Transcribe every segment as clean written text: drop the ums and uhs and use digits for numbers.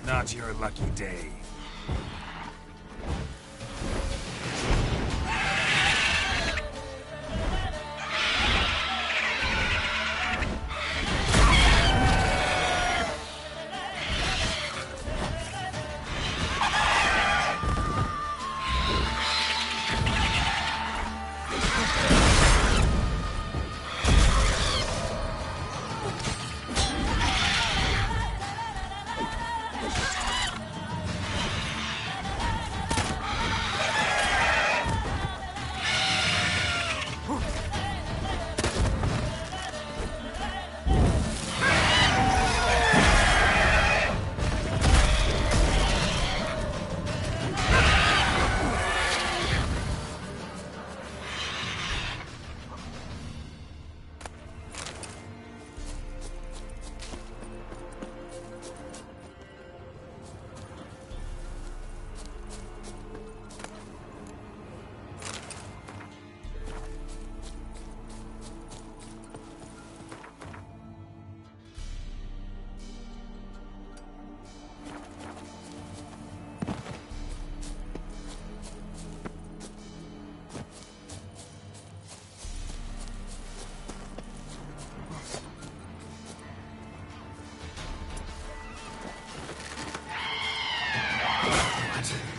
Not your lucky day.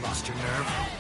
Lost your nerve?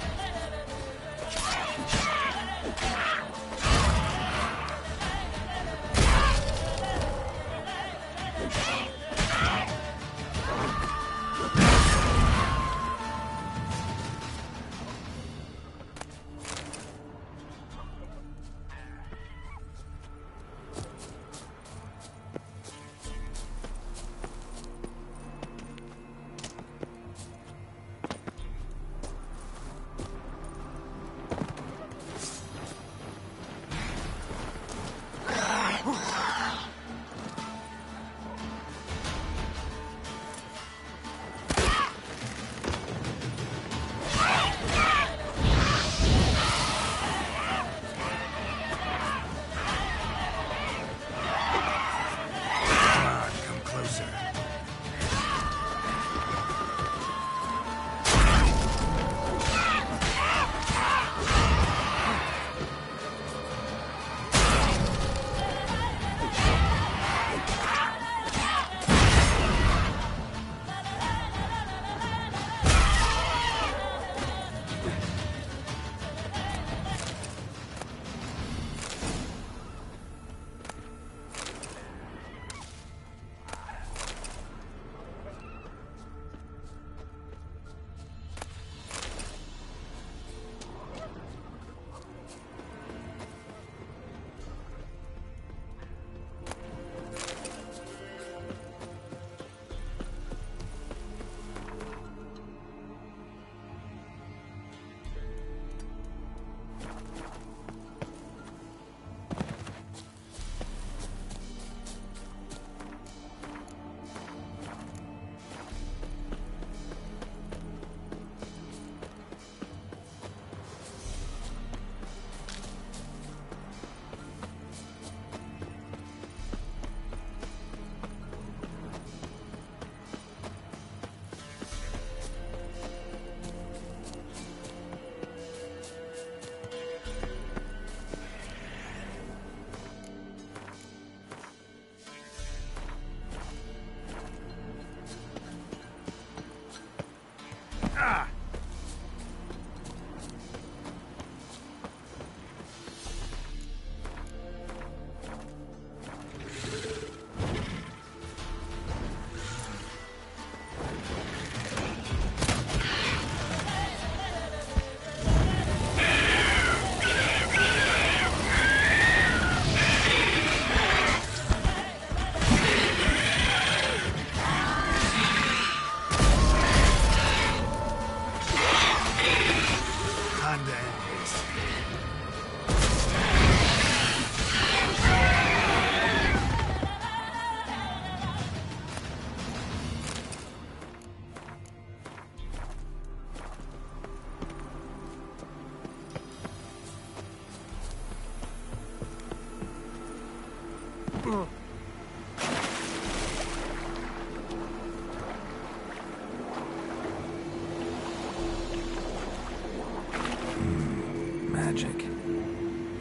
magic.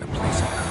A place of power.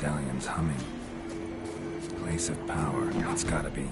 Medallion's humming. Place of power. It's gotta be.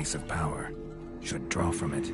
place of power, should draw from it.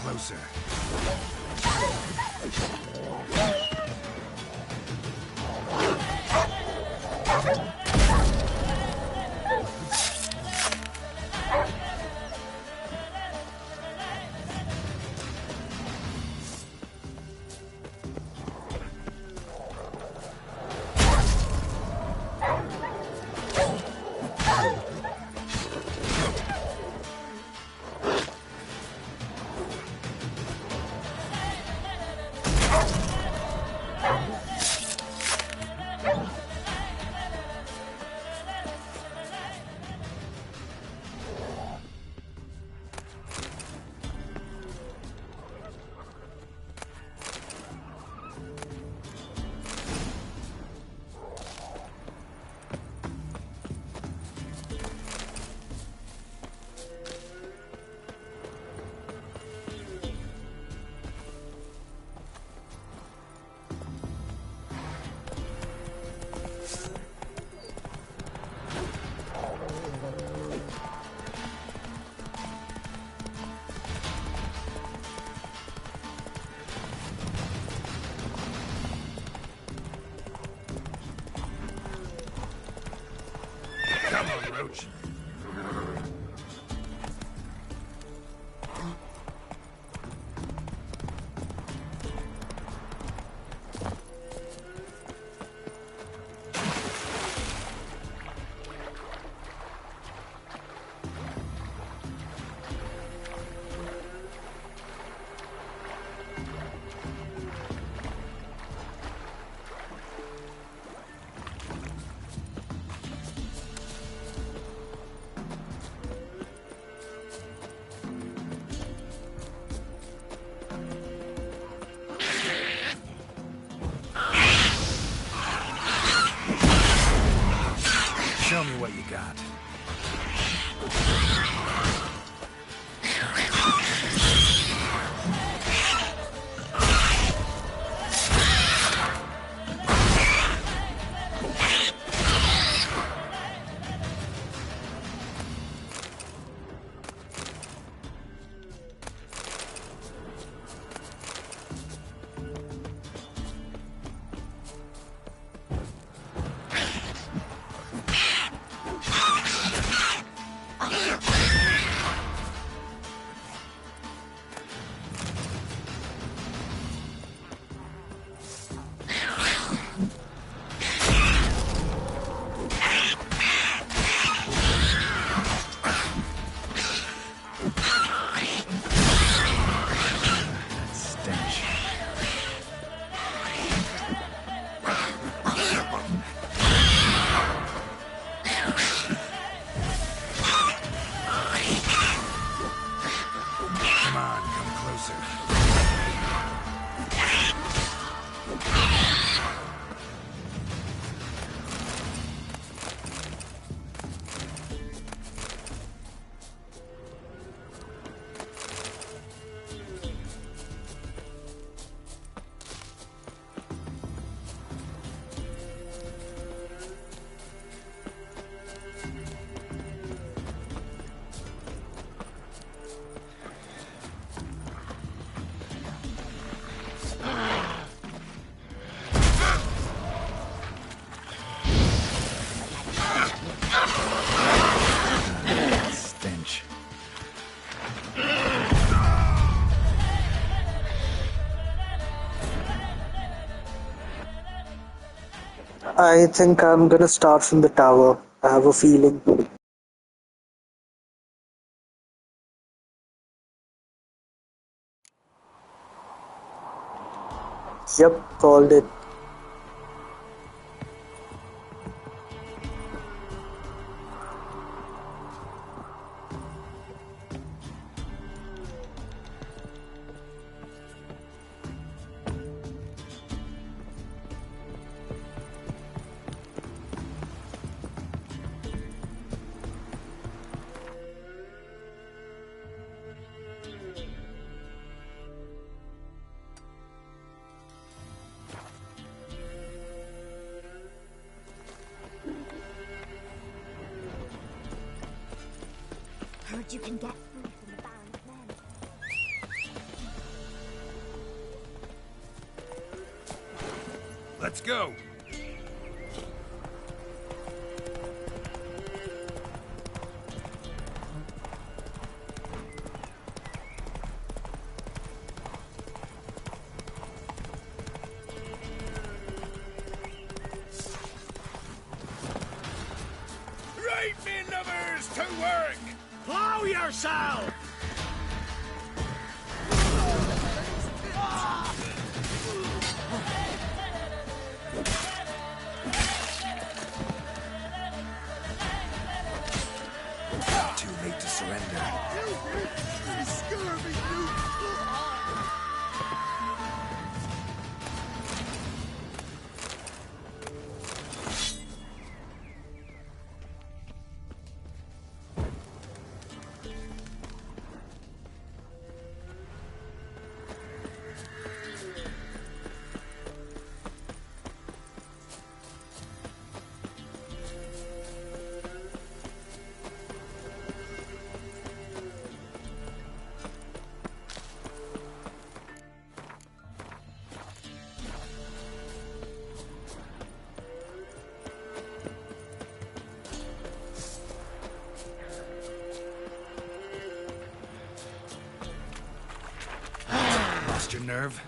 closer. Come on, Roach. Show me what you got. I think I'm gonna start from the tower. I have a feeling. Yep, called it. Heard you can get food from the Baron's men. Let's go! Right, me lovers, to work! Plow yourself! Too late to surrender. You scurvy you! Lost your nerve?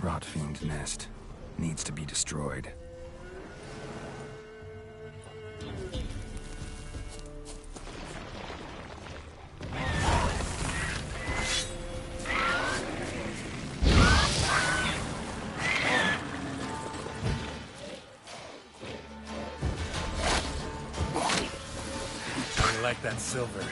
Rotfiend nest. Needs to be destroyed. I like that silver.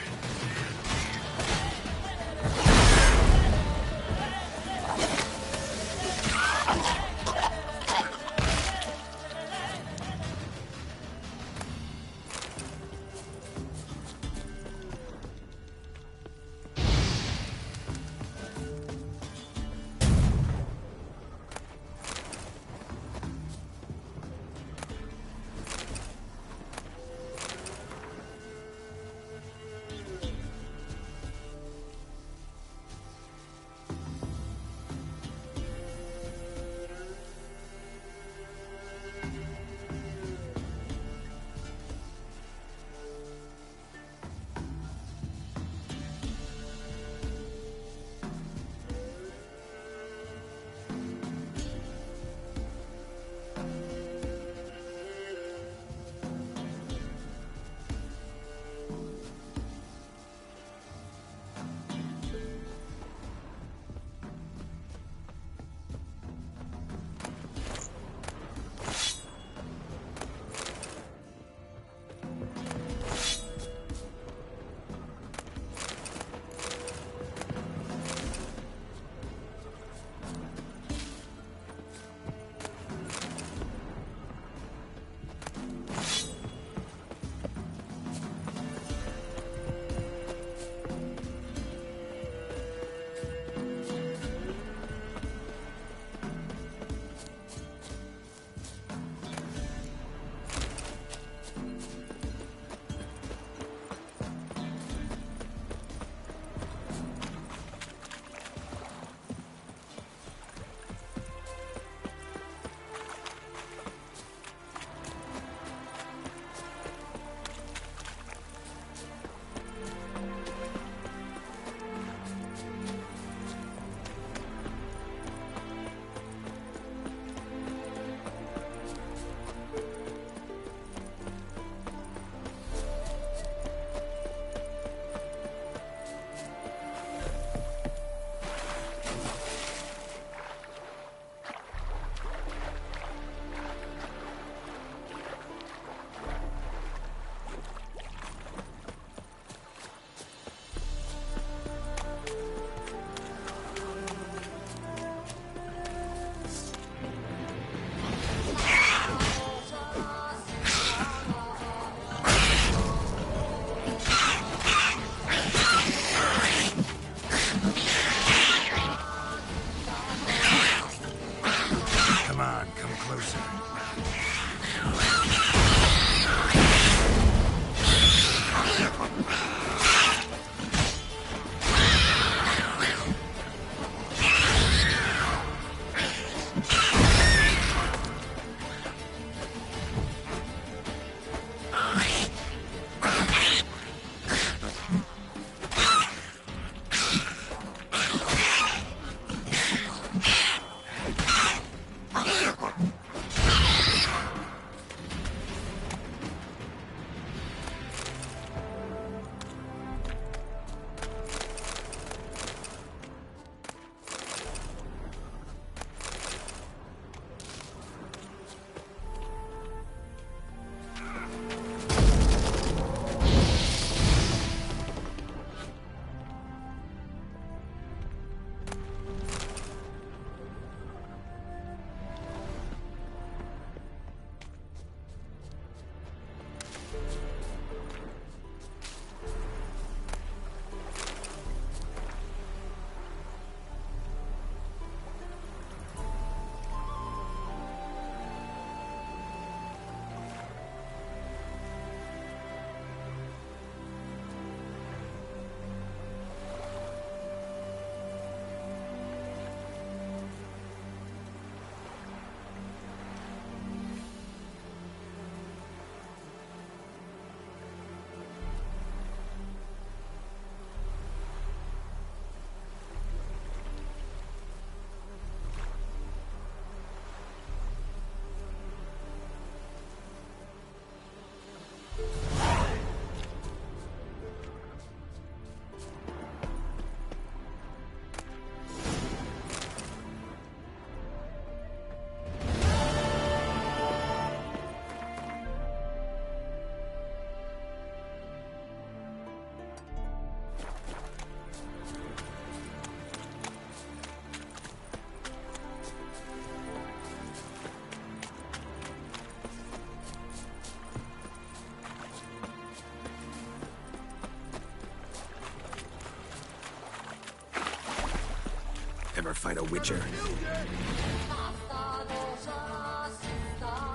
Ever fight a witcher?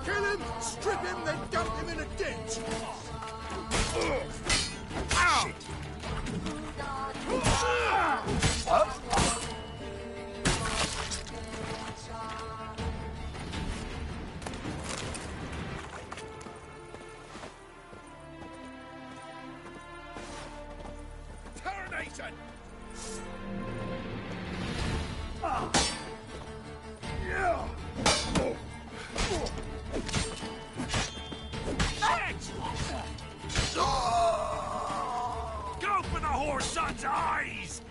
Kill him, strip him, then dump him in a ditch! Ow! Up. Tarnation! Yeah! Go for the whore son's eyes!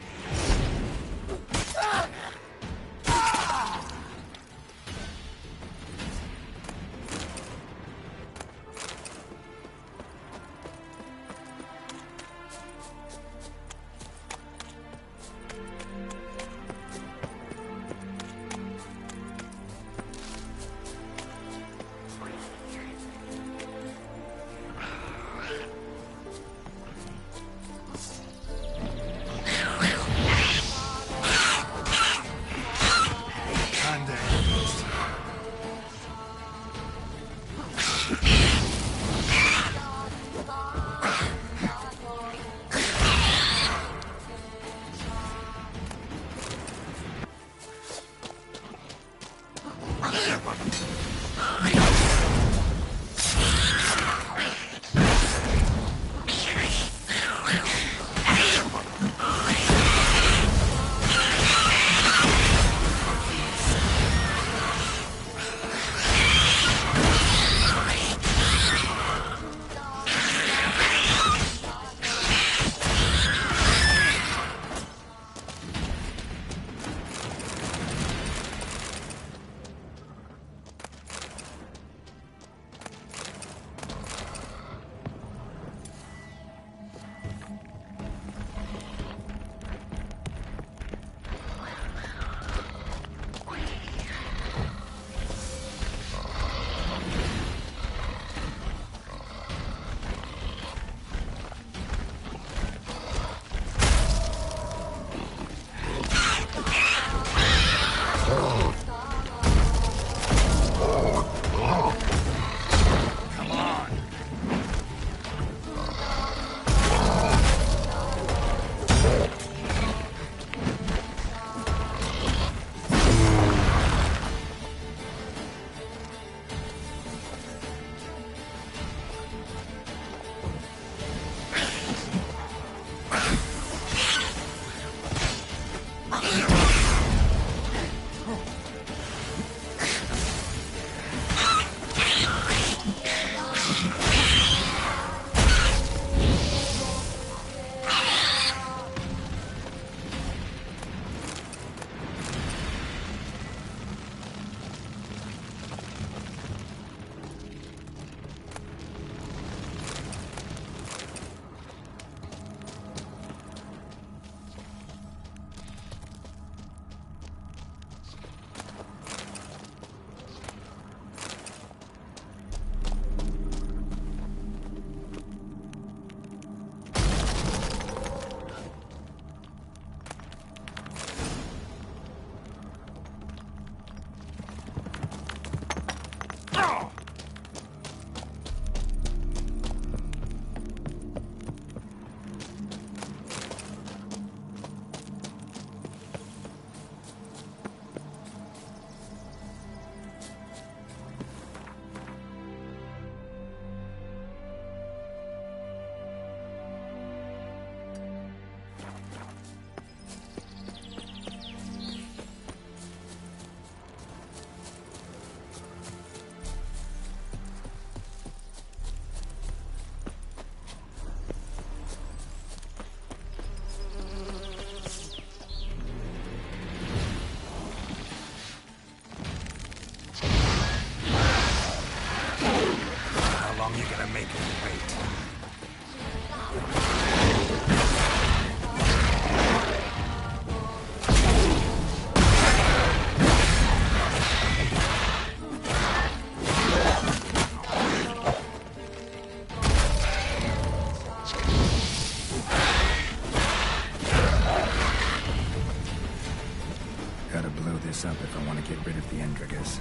this up if I want to get rid of the Endriggers.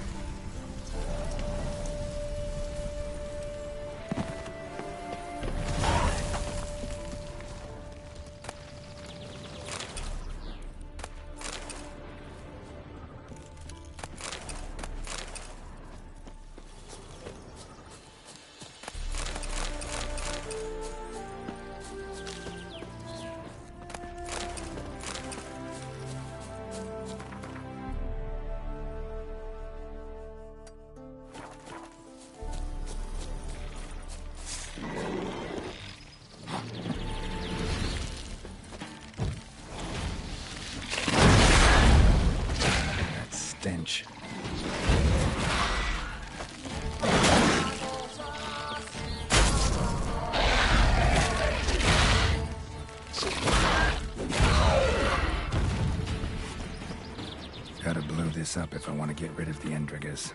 Stench. Gotta blow this up if I want to get rid of the Endriggers.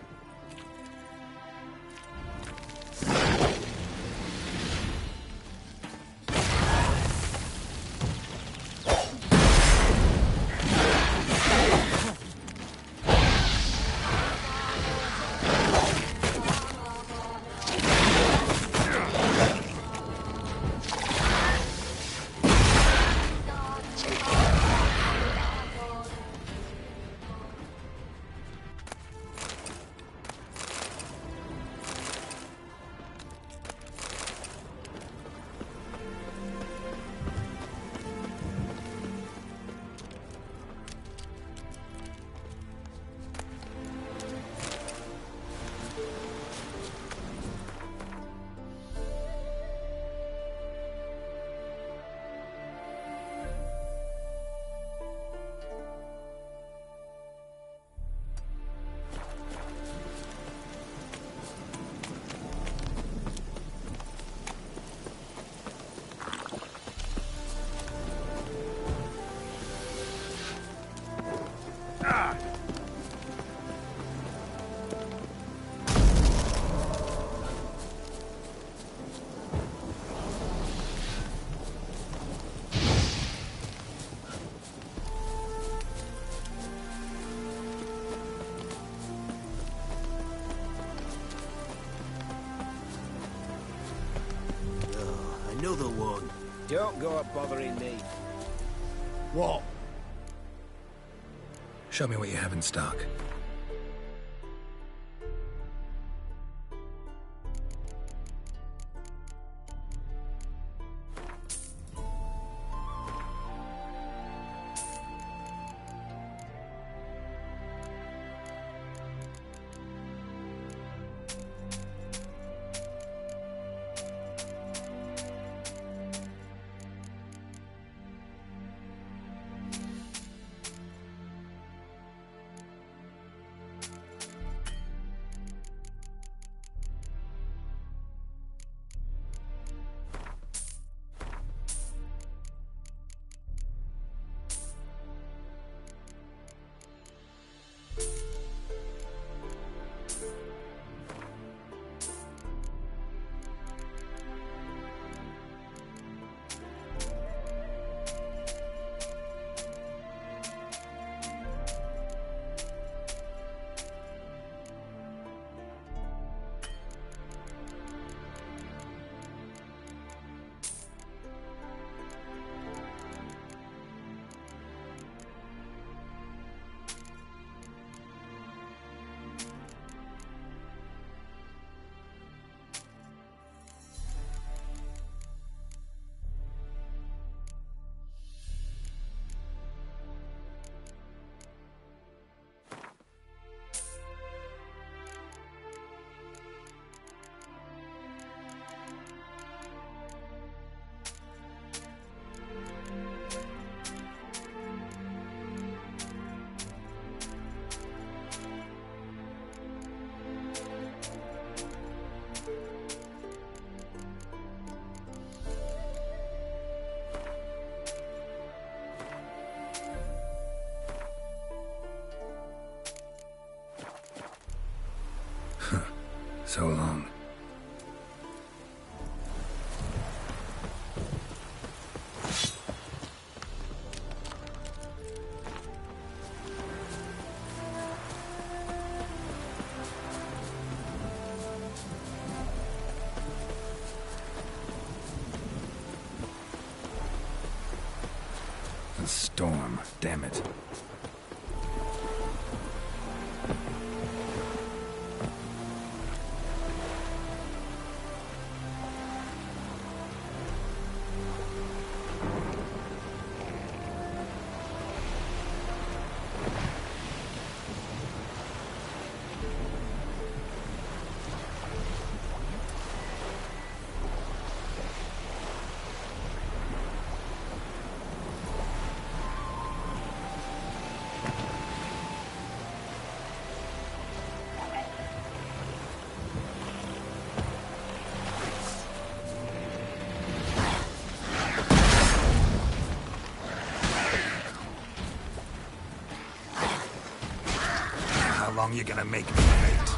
Another one. Don't go up bothering me. What? Show me what you have in stock. So long. storm, damn it. How long you gonna make me wait?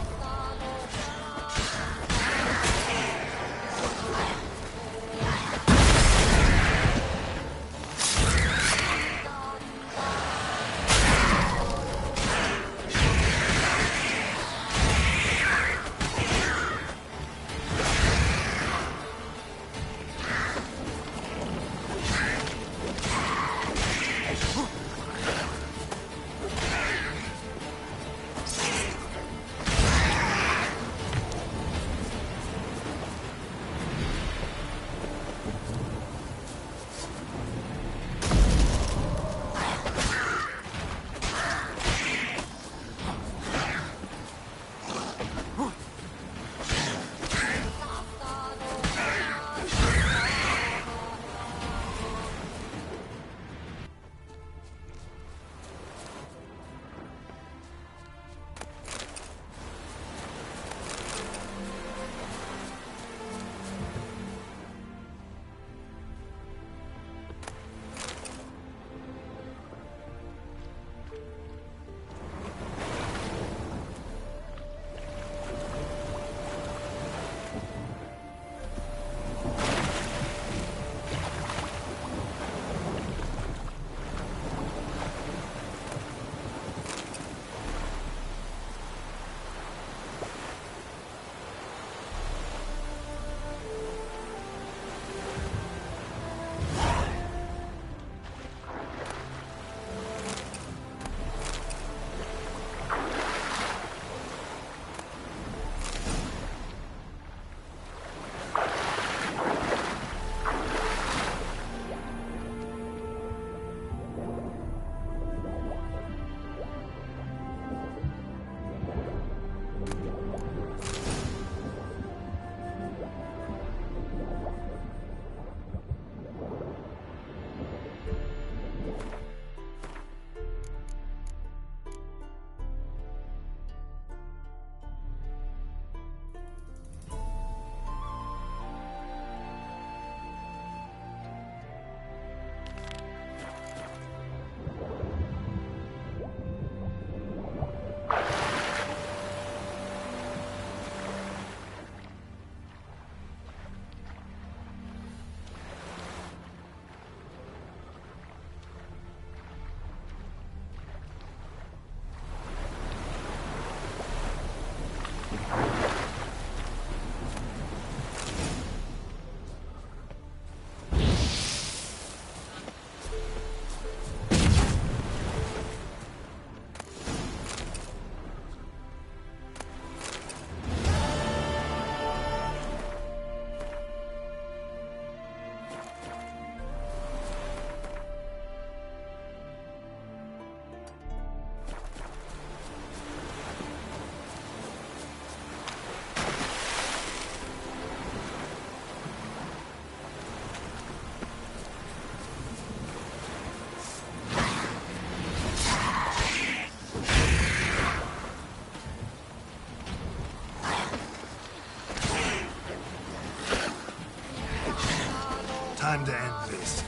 Time to end this.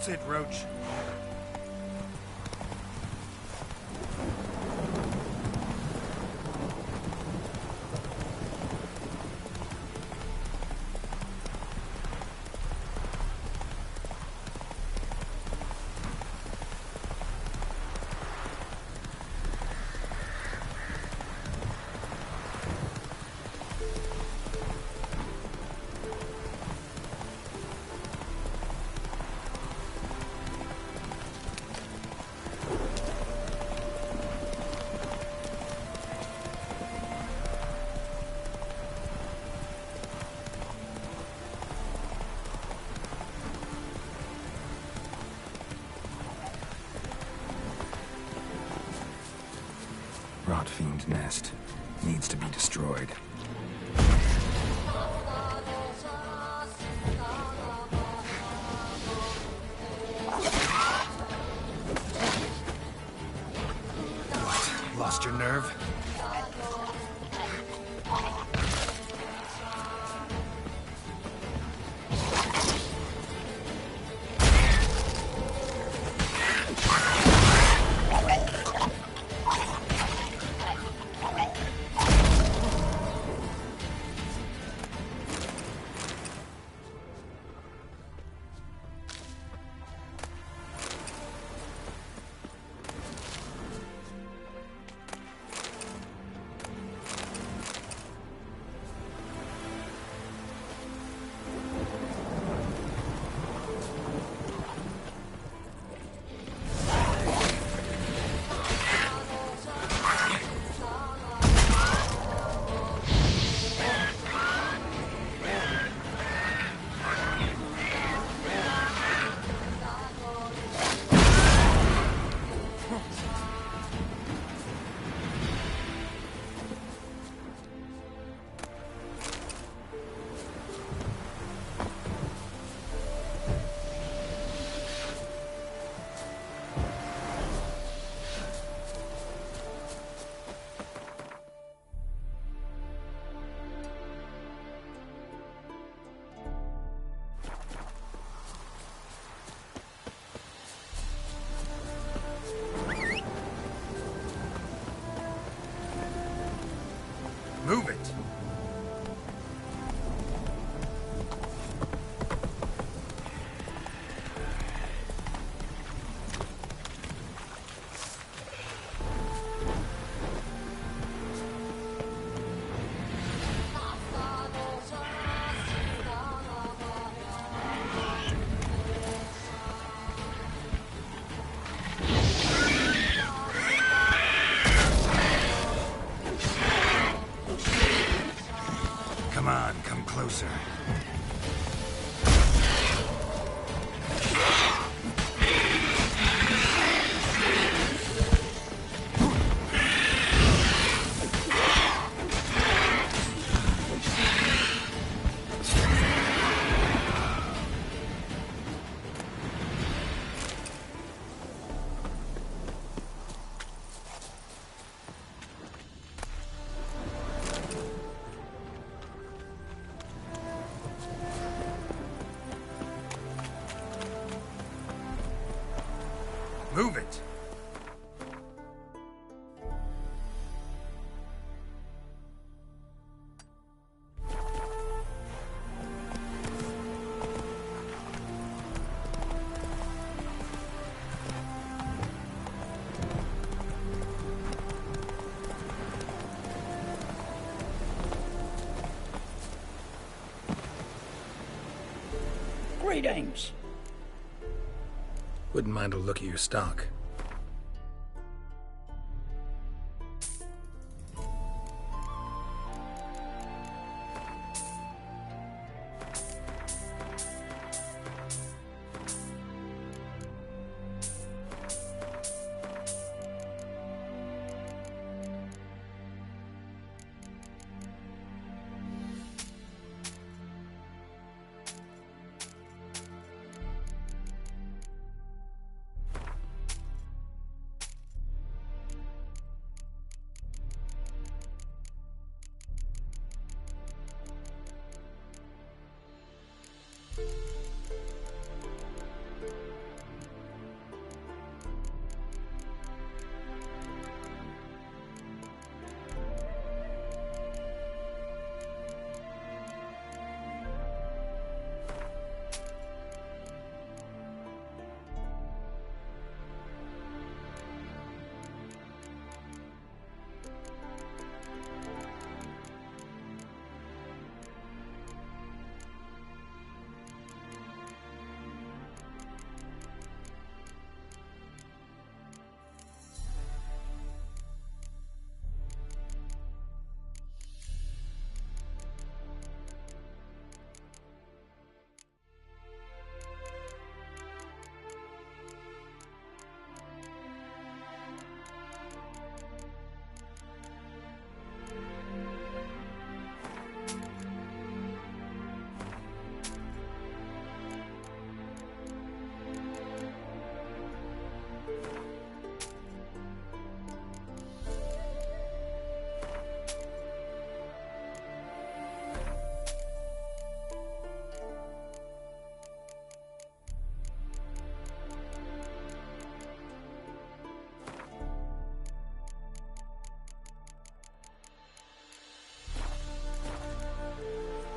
That's it, Roach. Rotfiend nest. Needs to be destroyed. What? Lost your nerve? Move it! Come on, come closer. Move it! Greetings. Wouldn't mind a look at your stock.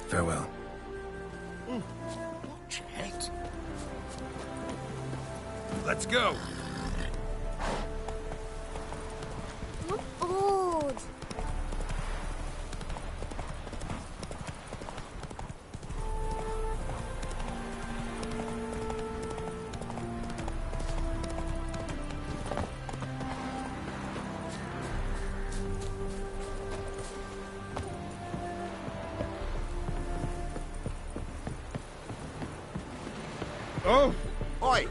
Farewell. Watch it. Let's go. I'm bored. Oh! Oi!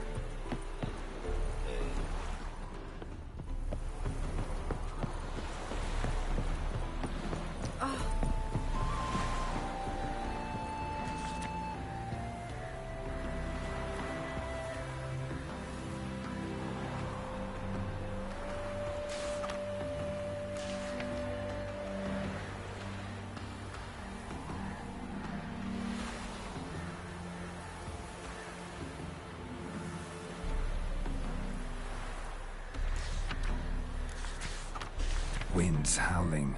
Winds howling.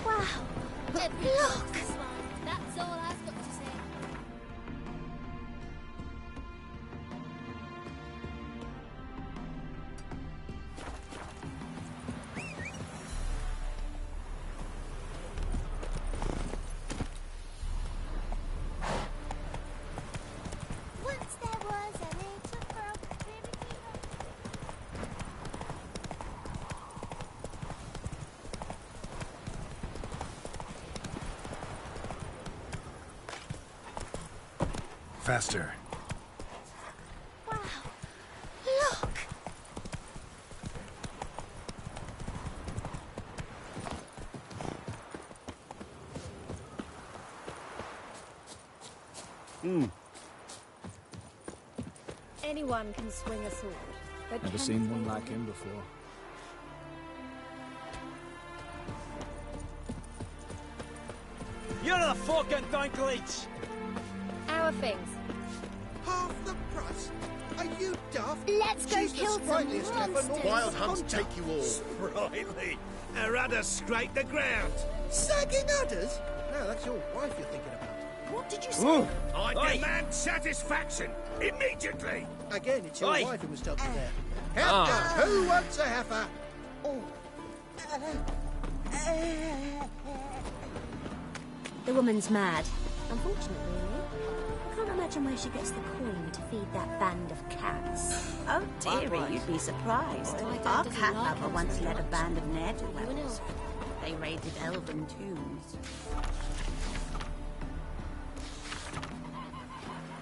Wow. Look. That's all I've got to say. Once there was a little girl. Faster. Wow. Look. Anyone can swing a sword. But Never can seen they one do like it? him before. You're the fucking donkleech! Our things. Half the price? Are you daft? Let's go She's the kill some sprightliest heifer monsters. North Wild has hunts hunted. take you all. Sprightly! Her udder scrape the ground! Sagging udders? No, that's your wife you're thinking about. What did you say? I Oi. demand satisfaction immediately. Again, it's your Oi. wife who was told you there. Heifer! Who wants a heifer? The woman's mad. Unfortunately, I can't imagine where she gets the coin to feed that band of cats. Oh, dearie, you'd be surprised. My dad Our doesn't cat like lover cats once very led a much. band of You ne'er-do-wells. know. They raided elven tombs.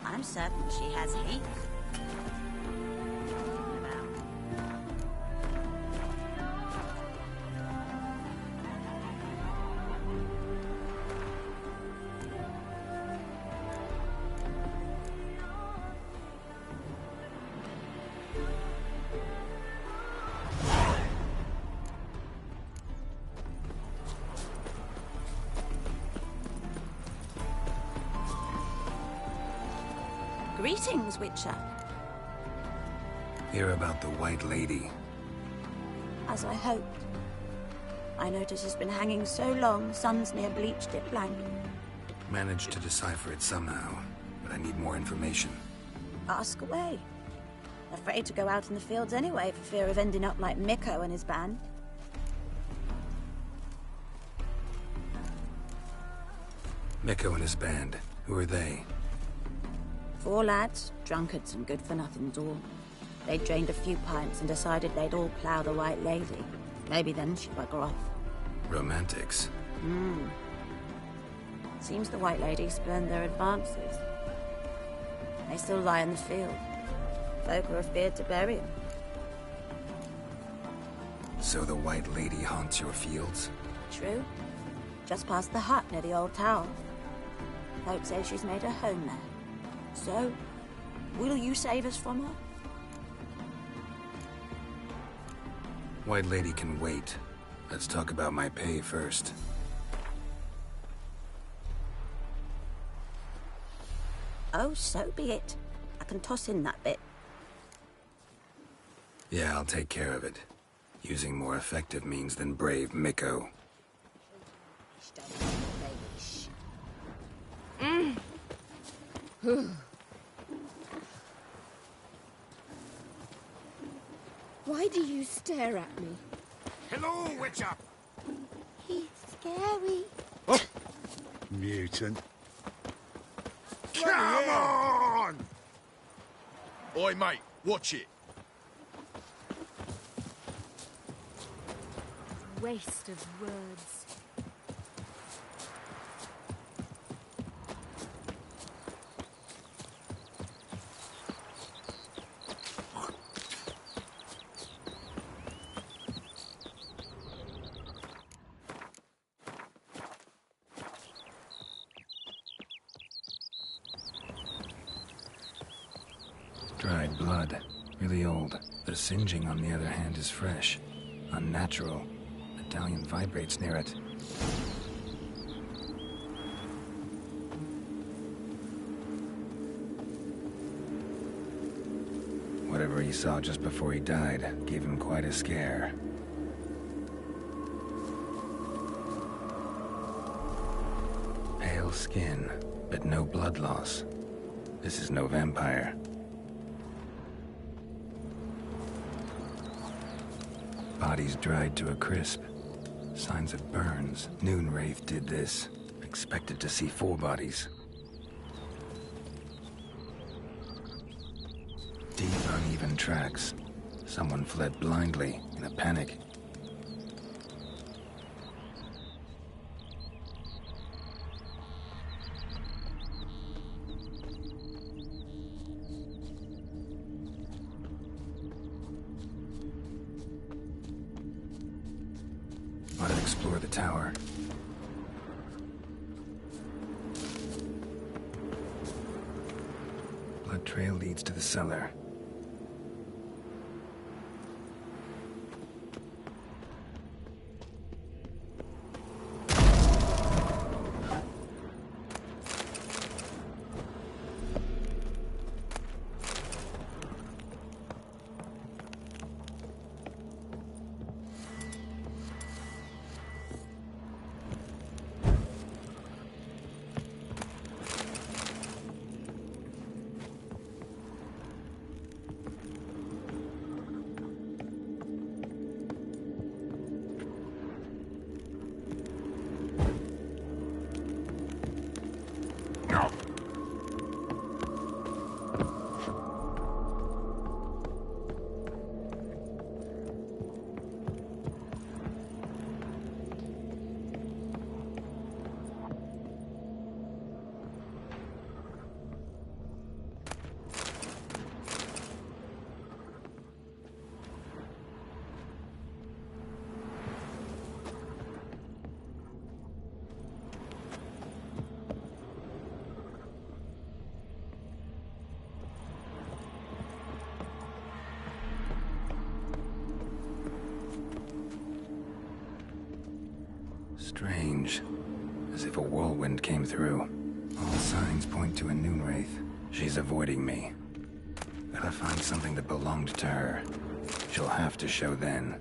I'm certain she has heaps. Greetings, Witcher. Hear about the White Lady. As I hoped. I notice it's been hanging so long, sun's near bleached it blank. Managed to decipher it somehow, but I need more information. Ask away. Afraid to go out in the fields anyway for fear of ending up like Mikko and his band. Mikko and his band. Who are they? 4 lads, drunkards and good-for-nothings all. They drained a few pints and decided they'd all plough the White Lady. Maybe then she'd bugger off. Romantics. Seems the White Lady spurned their advances. They still lie in the field. Folk are afeard to bury them. So the White Lady haunts your fields? True. Just past the hut near the old tower. Folk say she's made her home there. So, will you save us from her? White Lady can wait. Let's talk about my pay first. Oh, so be it. I can toss in that bit. Yeah, I'll take care of it. Using more effective means than brave Miko. Why do you stare at me? Hello, Witcher! He's scary. Mutant. Come on! Oi, mate, watch it. Waste of words. Dried blood. Really old. The singeing, on the other hand, is fresh. Unnatural. Medallion vibrates near it. Whatever he saw just before he died gave him quite a scare. Pale skin, but no blood loss. This is no vampire. Bodies dried to a crisp. Signs of burns. Noon Wraith did this. Expected to see 4 bodies. Deep, uneven tracks. Someone fled blindly, in a panic. Ought to explore the tower. Blood trail leads to the cellar. Strange. As if a whirlwind came through. All signs point to a Noon Wraith. She's avoiding me. Gotta find something that belonged to her. She'll have to show then.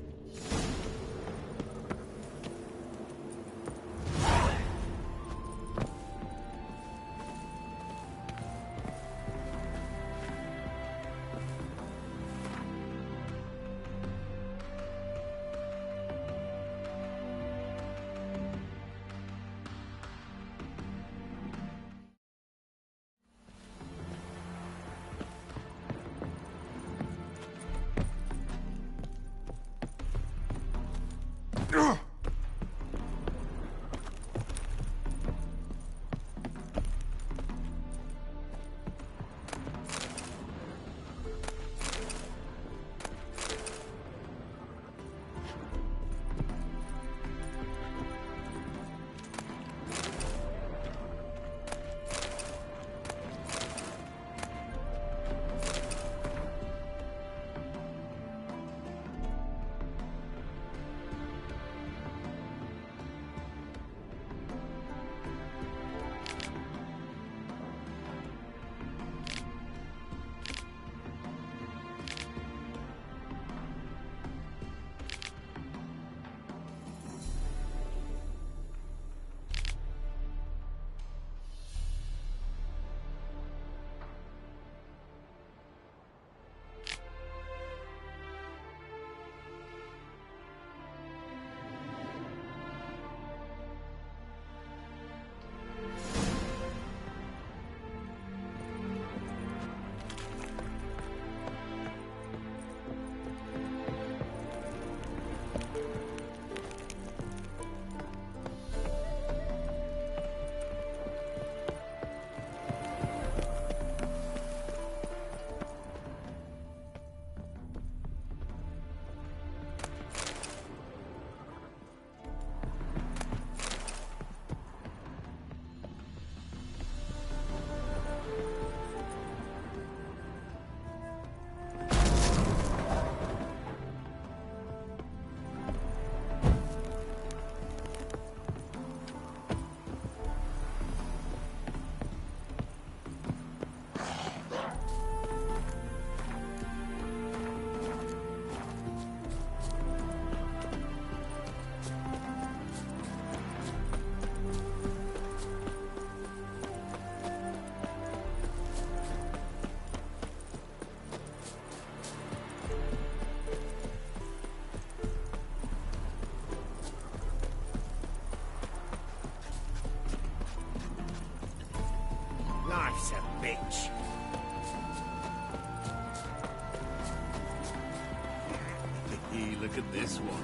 look at this one.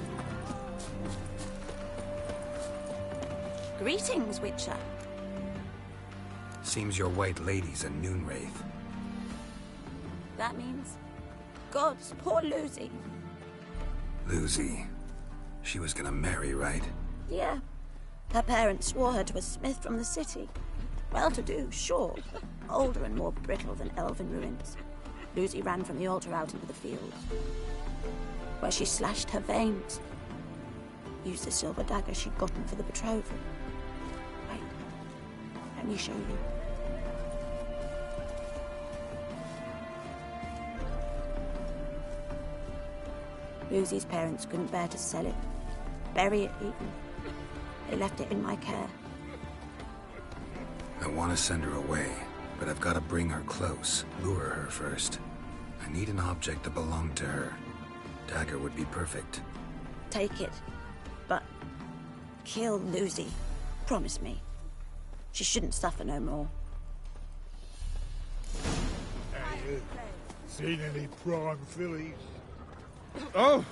Greetings, Witcher. Seems your white lady's a noon wraith. That means... Gods, poor Lucy. Lucy. She was gonna marry, right? Yeah. Her parents swore her to a smith from the city. Well-to-do, sure, but older and more brittle than elven ruins. Lucy ran from the altar out into the fields, where she slashed her veins. Used the silver dagger she'd gotten for the betrothal. Wait, let me show you. Lucy's parents couldn't bear to sell it, bury it even. They left it in my care. I want to send her away, but I've got to bring her close, lure her first. I need an object that belonged to her. Dagger would be perfect. Take it, but kill Lucy. Promise me. She shouldn't suffer no more. Hey, seen any prime fillies? Oh!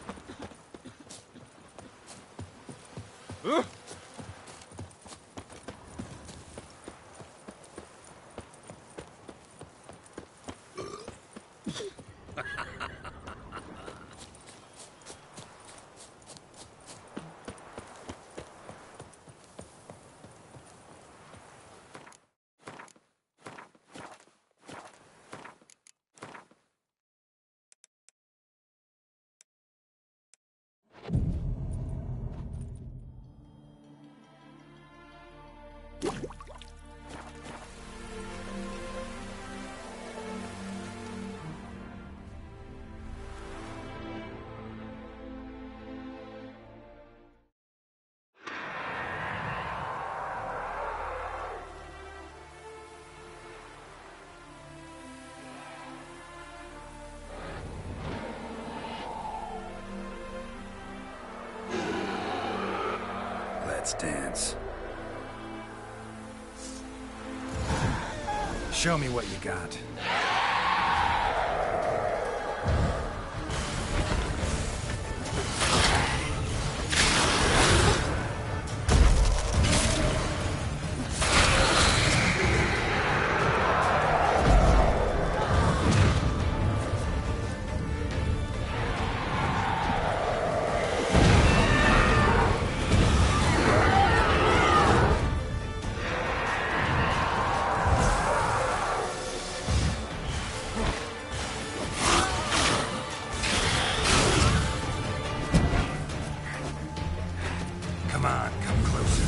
Let's dance. Show me what you got. Come on, come closer.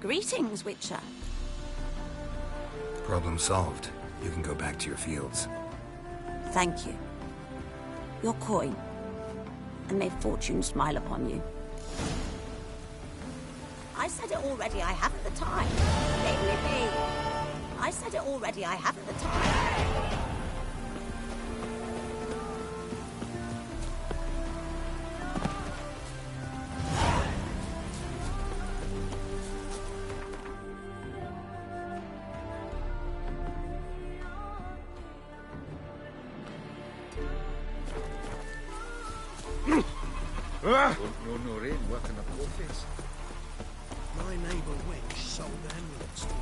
Greetings, Witcher. Problem solved. You can go back to your fields. Thank you. Your coin. And may fortune smile upon you. I said it already, I haven't the time. Leave me be. I said it already, I haven't the time. No rain working the portraits. My neighbour Wench sold amulets to me.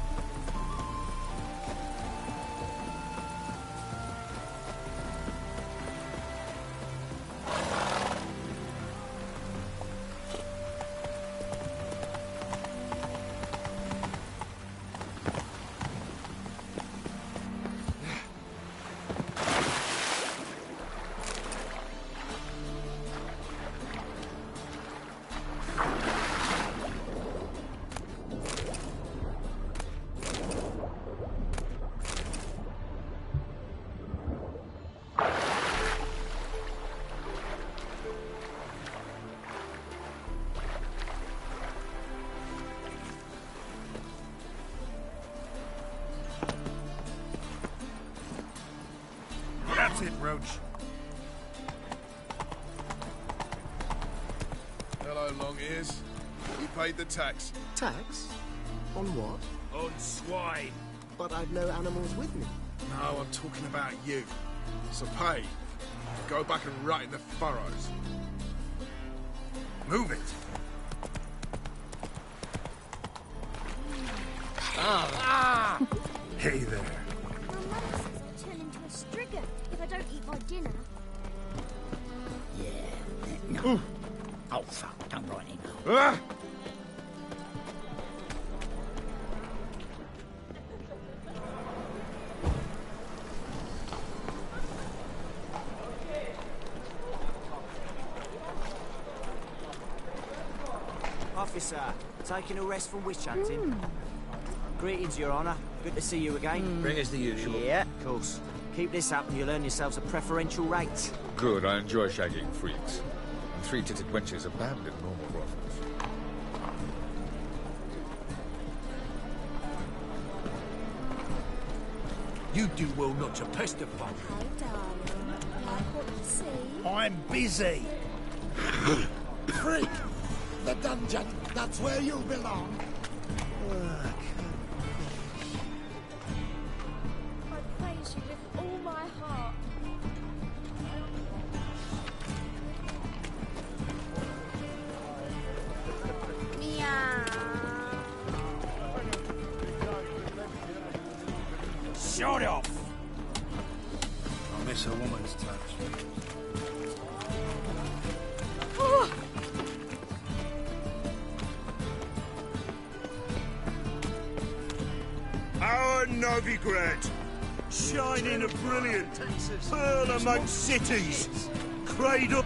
That's it, Roach. Hello, long ears. You paid the tax. Tax? On what? On swine. But I've no animals with me. No, I'm talking about you. So pay. Go back and rot in the furrows. Move it. Hey there. My mother says I'll turn into a striga if I don't eat my dinner. Yeah. No. Oh, fuck. Don't write it. Ah! Officer, taking a rest from witch hunting. Greetings, Your Honour. Good to see you again. Bring us the usual. Yeah, of course. Keep this up and you'll earn yourselves a preferential rate. Good, I enjoy shagging freaks. And three-titted wenches abandon normal brothels. You do well not to pester folk. Hi, darling. Like what you see? I'm busy. Freak! The dungeon, that's where you belong. I praise you with all my heart. Meow. Shut off! I miss a woman's touch. Our Novigrad, shining a brilliant pearl amongst cities, cradle.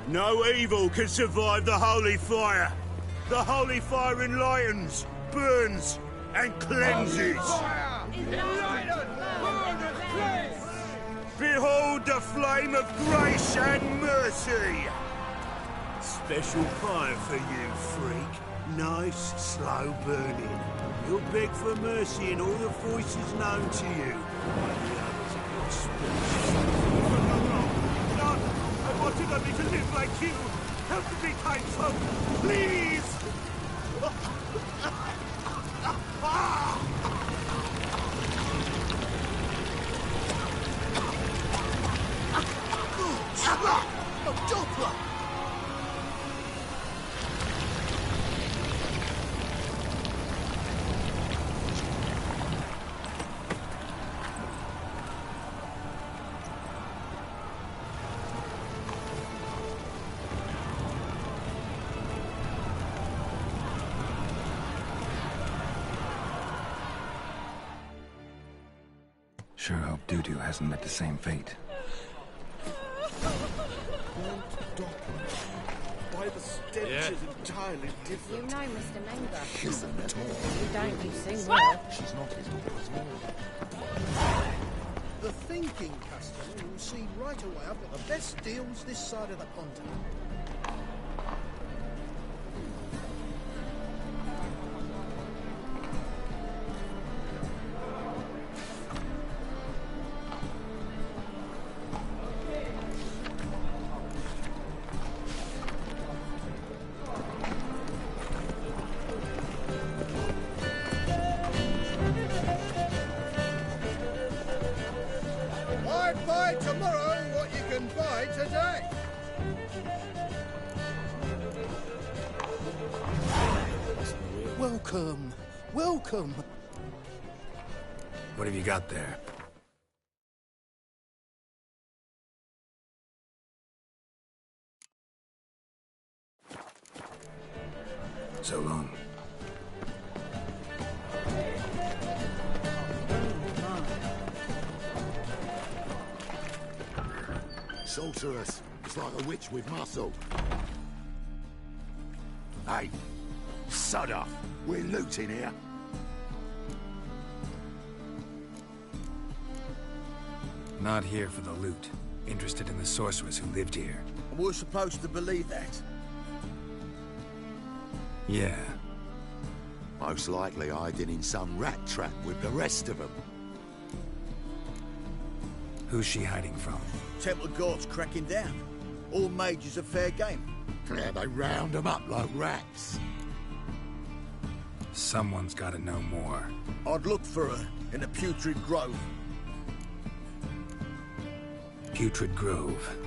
No evil can survive the holy fire. The holy fire enlightens, burns, and cleanses. Behold the flame of grace and mercy. Special fire for you, freak. Nice, slow burning. You'll beg for mercy in all the voices known to you. I wanted only to live like you. Help me, kind folk, please! Sure hope Dudu hasn't met the same fate. Why the stench is entirely different. You know, Mr. Member. Isn't it all? You don't, you sing well. She's not his daughter. The thinking customer will see right away I've got the best deals this side of the continent. Don't buy tomorrow what you can buy today. Welcome, welcome. What have you got there? So long. Sorceress. It's like a witch with muscle. Hey, sod off. We're looting here. Not here for the loot. Interested in the sorceress who lived here. We're supposed to believe that. Yeah. Most likely hiding in some rat trap with the rest of them. Who's she hiding from? Temple guards cracking down. All mages are fair game. Yeah, they round them up like rats. Someone's gotta know more. I'd look for her in the Putrid Grove. Putrid Grove.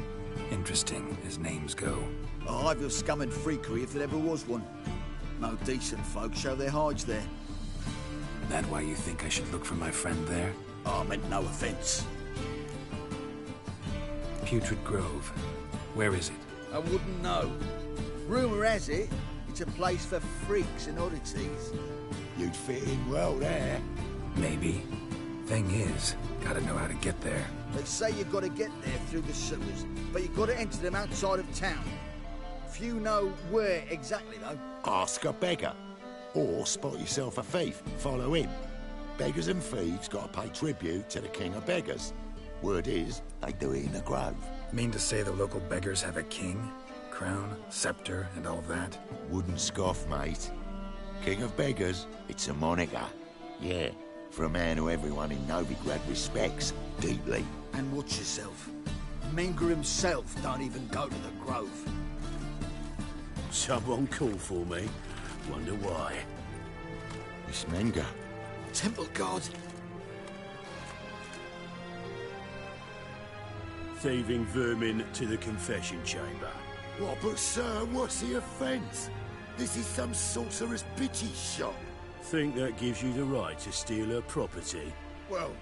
Interesting, as names go. A hive of scum and freakery if there ever was one. No decent folk show their hides there. That why you think I should look for my friend there? I meant no offence. Putrid Grove. Where is it? I wouldn't know. Rumour has it, it's a place for freaks and oddities. You'd fit in well there. Maybe. Thing is, gotta know how to get there. They say you've got to get there through the sewers, but you've got to enter them outside of town. Few know where exactly, though. Ask a beggar. Or spot yourself a thief. Follow him. Beggars and thieves got to pay tribute to the king of beggars. Word is, they do it in the grove. Mean to say the local beggars have a king? Crown, scepter, and all that? Wouldn't scoff, mate. King of beggars, it's a moniker. Yeah, for a man who everyone in Novigrad respects deeply. And watch yourself. Menger himself don't even go to the grove. Someone called for me. Wonder why. It's Menger. Temple guard. Thieving vermin to the confession chamber. What, but sir, what's the offence? This is some sorcerer's bitchy shop. Think that gives you the right to steal her property? Well,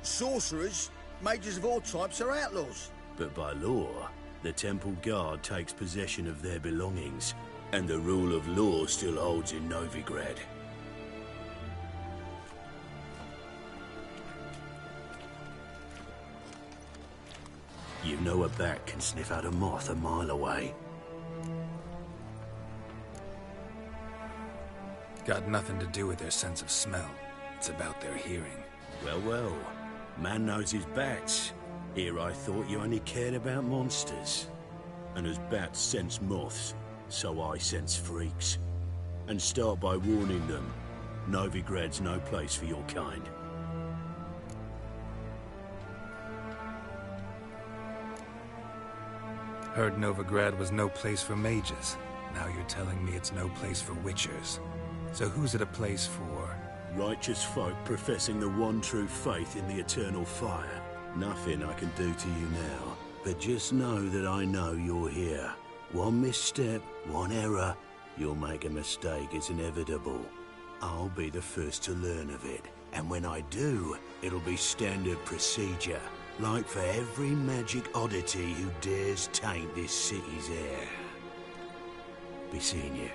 sorcerers, mages of all types are outlaws. But by law, the temple guard takes possession of their belongings, and the rule of law still holds in Novigrad. You know a bat can sniff out a moth a mile away. Got nothing to do with their sense of smell. It's about their hearing. Well, well. Man knows his bats. Here I thought you only cared about monsters. And as bats sense moths, so I sense freaks. And start by warning them, Novigrad's no place for your kind. Heard Novigrad was no place for mages. Now you're telling me it's no place for witchers. So who's it a place for? Righteous folk professing the one true faith in the eternal fire. Nothing I can do to you now, but just know that I know you're here. One misstep, one error, you'll make a mistake, it's inevitable. I'll be the first to learn of it, and when I do, it'll be standard procedure. Like for every magic oddity who dares taint this city's air. Be seeing you.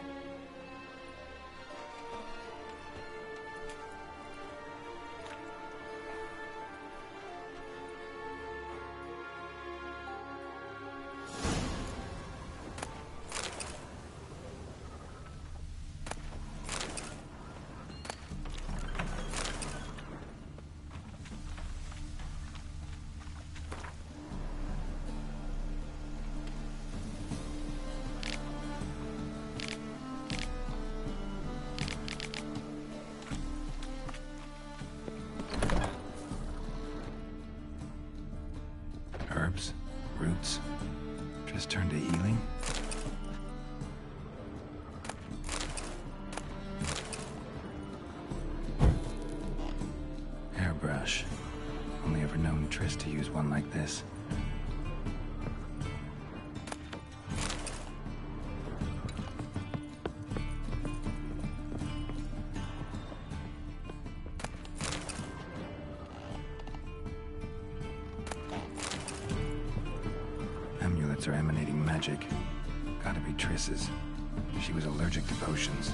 Herbs? Roots? Just turn to healing? Hairbrush. Only ever known known Triss to use one like this. Amulets are emanating magic. Gotta be Triss's. She was allergic to potions.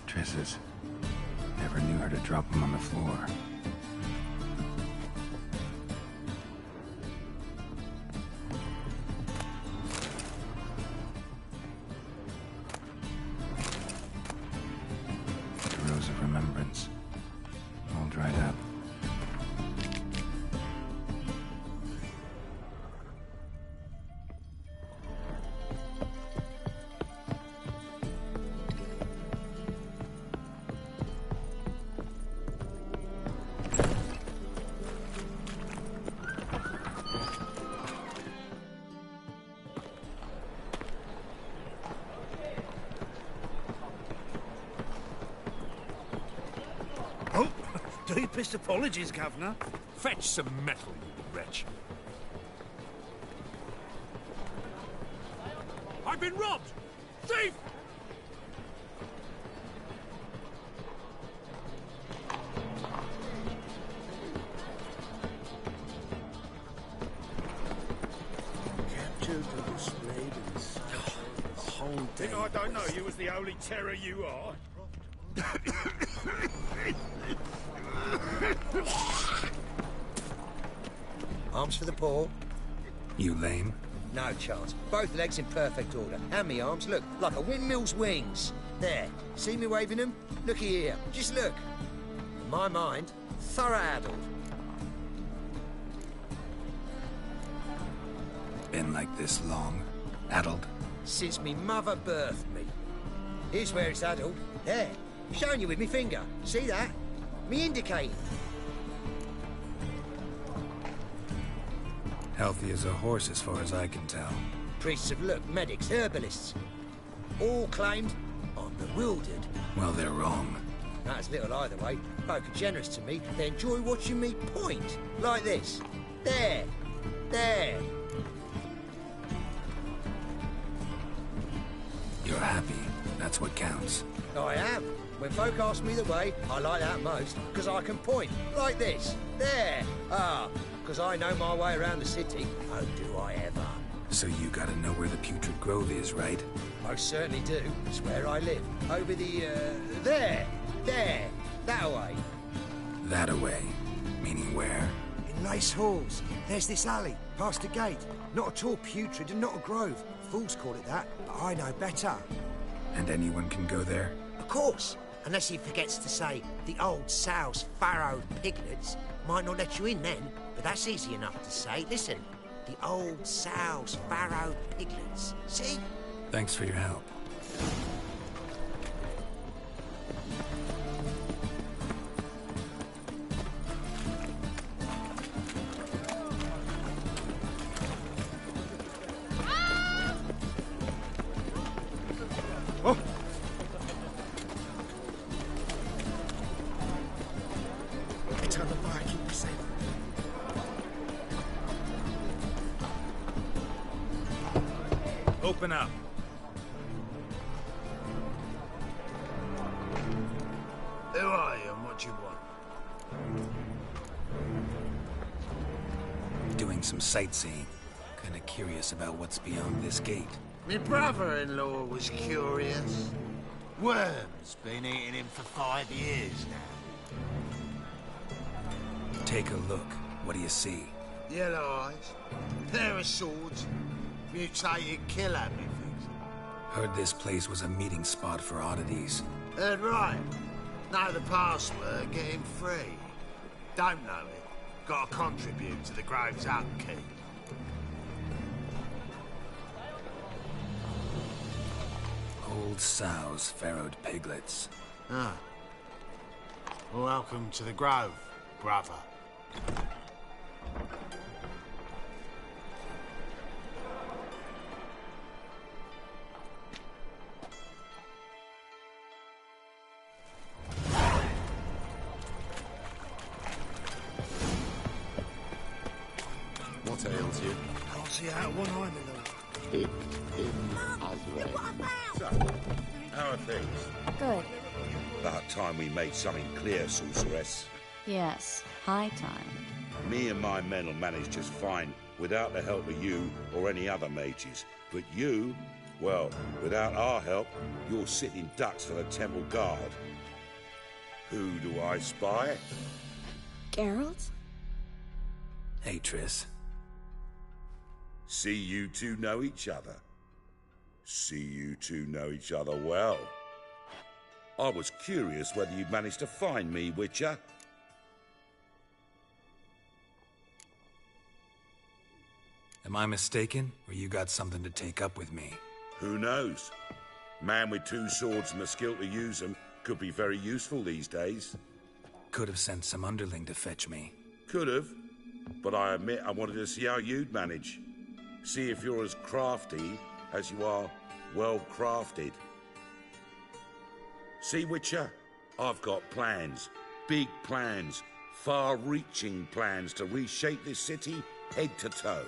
Triss's. Never knew her to drop them on the floor. The Rose of Remembrance. All dried up. Deepest apologies, Governor. Fetch some metal, you wretch. I've been robbed! Thief! Captured and displayed in a whole day. Think I don't know you as the holy terror you are? Arms for the poor. You lame? No chance. Both legs in perfect order. And me arms, look, like a windmill's wings. There. See me waving them? Looky here. Just look. In my mind, thorough addled. Been like this long? Addled? Since me mother birthed me. Here's where it's addled. There. Showing you with me finger. See that? Me indicating. Healthy as a horse as far as I can tell. Priests of look, medics, herbalists. All claimed I'm bewildered. Well, they're wrong. That's little either way. Folk are generous to me. They enjoy watching me point. Like this. There. There. You're happy. That's what counts. I am. When folk ask me the way, I like that most, because I can point. Like this. There. Ah. Because I know my way around the city. Oh, do I ever. So you gotta know where the Putrid Grove is, right? Most certainly do. It's where I live. Over the, there. There. That way. That away. Meaning where? In Lace Halls. There's this alley, past the gate. Not at all putrid and not a grove. Fools call it that, but I know better. And anyone can go there? Of course. Unless he forgets to say, the old sow's farrowed piglets might not let you in then. But that's easy enough to say. Listen, the old sow's farrowed piglets. See? Thanks for your help. Oh. It's on the bar, keep me safe. Open up. Who are you and what you want? Doing some sightseeing. Kinda curious about what's beyond this gate. My brother-in-law was curious. Worms been eating him for 5 years now. Take a look. What do you see? Yellow eyes, pair of swords, mutated killer methods. Heard this place was a meeting spot for oddities. Heard right. Know the password, get him free. Don't know it. Gotta contribute to the Grove's upkeep. Old sows, farrowed piglets. Ah. Welcome to the Grove, brother. What ails you? Can't see out one eye, my lord. So, how are things? Good. About time we made something clear, sorceress. Yes, high time. Me and my men will manage just fine without the help of you or any other mages. But you, well, without our help, you're sitting ducks for the temple guard. Who do I spy? Geralt? Hey, Triss. See you two know each other. See you two know each other well. I was curious whether you'd managed to find me, Witcher. Am I mistaken, or you got something to take up with me? Who knows? Man with 2 swords and the skill to use them could be very useful these days. Could have sent some underling to fetch me. Could have, but I admit I wanted to see how you'd manage. See if you're as crafty as you are well-crafted. See, Witcher, I've got plans. Big plans. Far-reaching plans to reshape this city head to toe.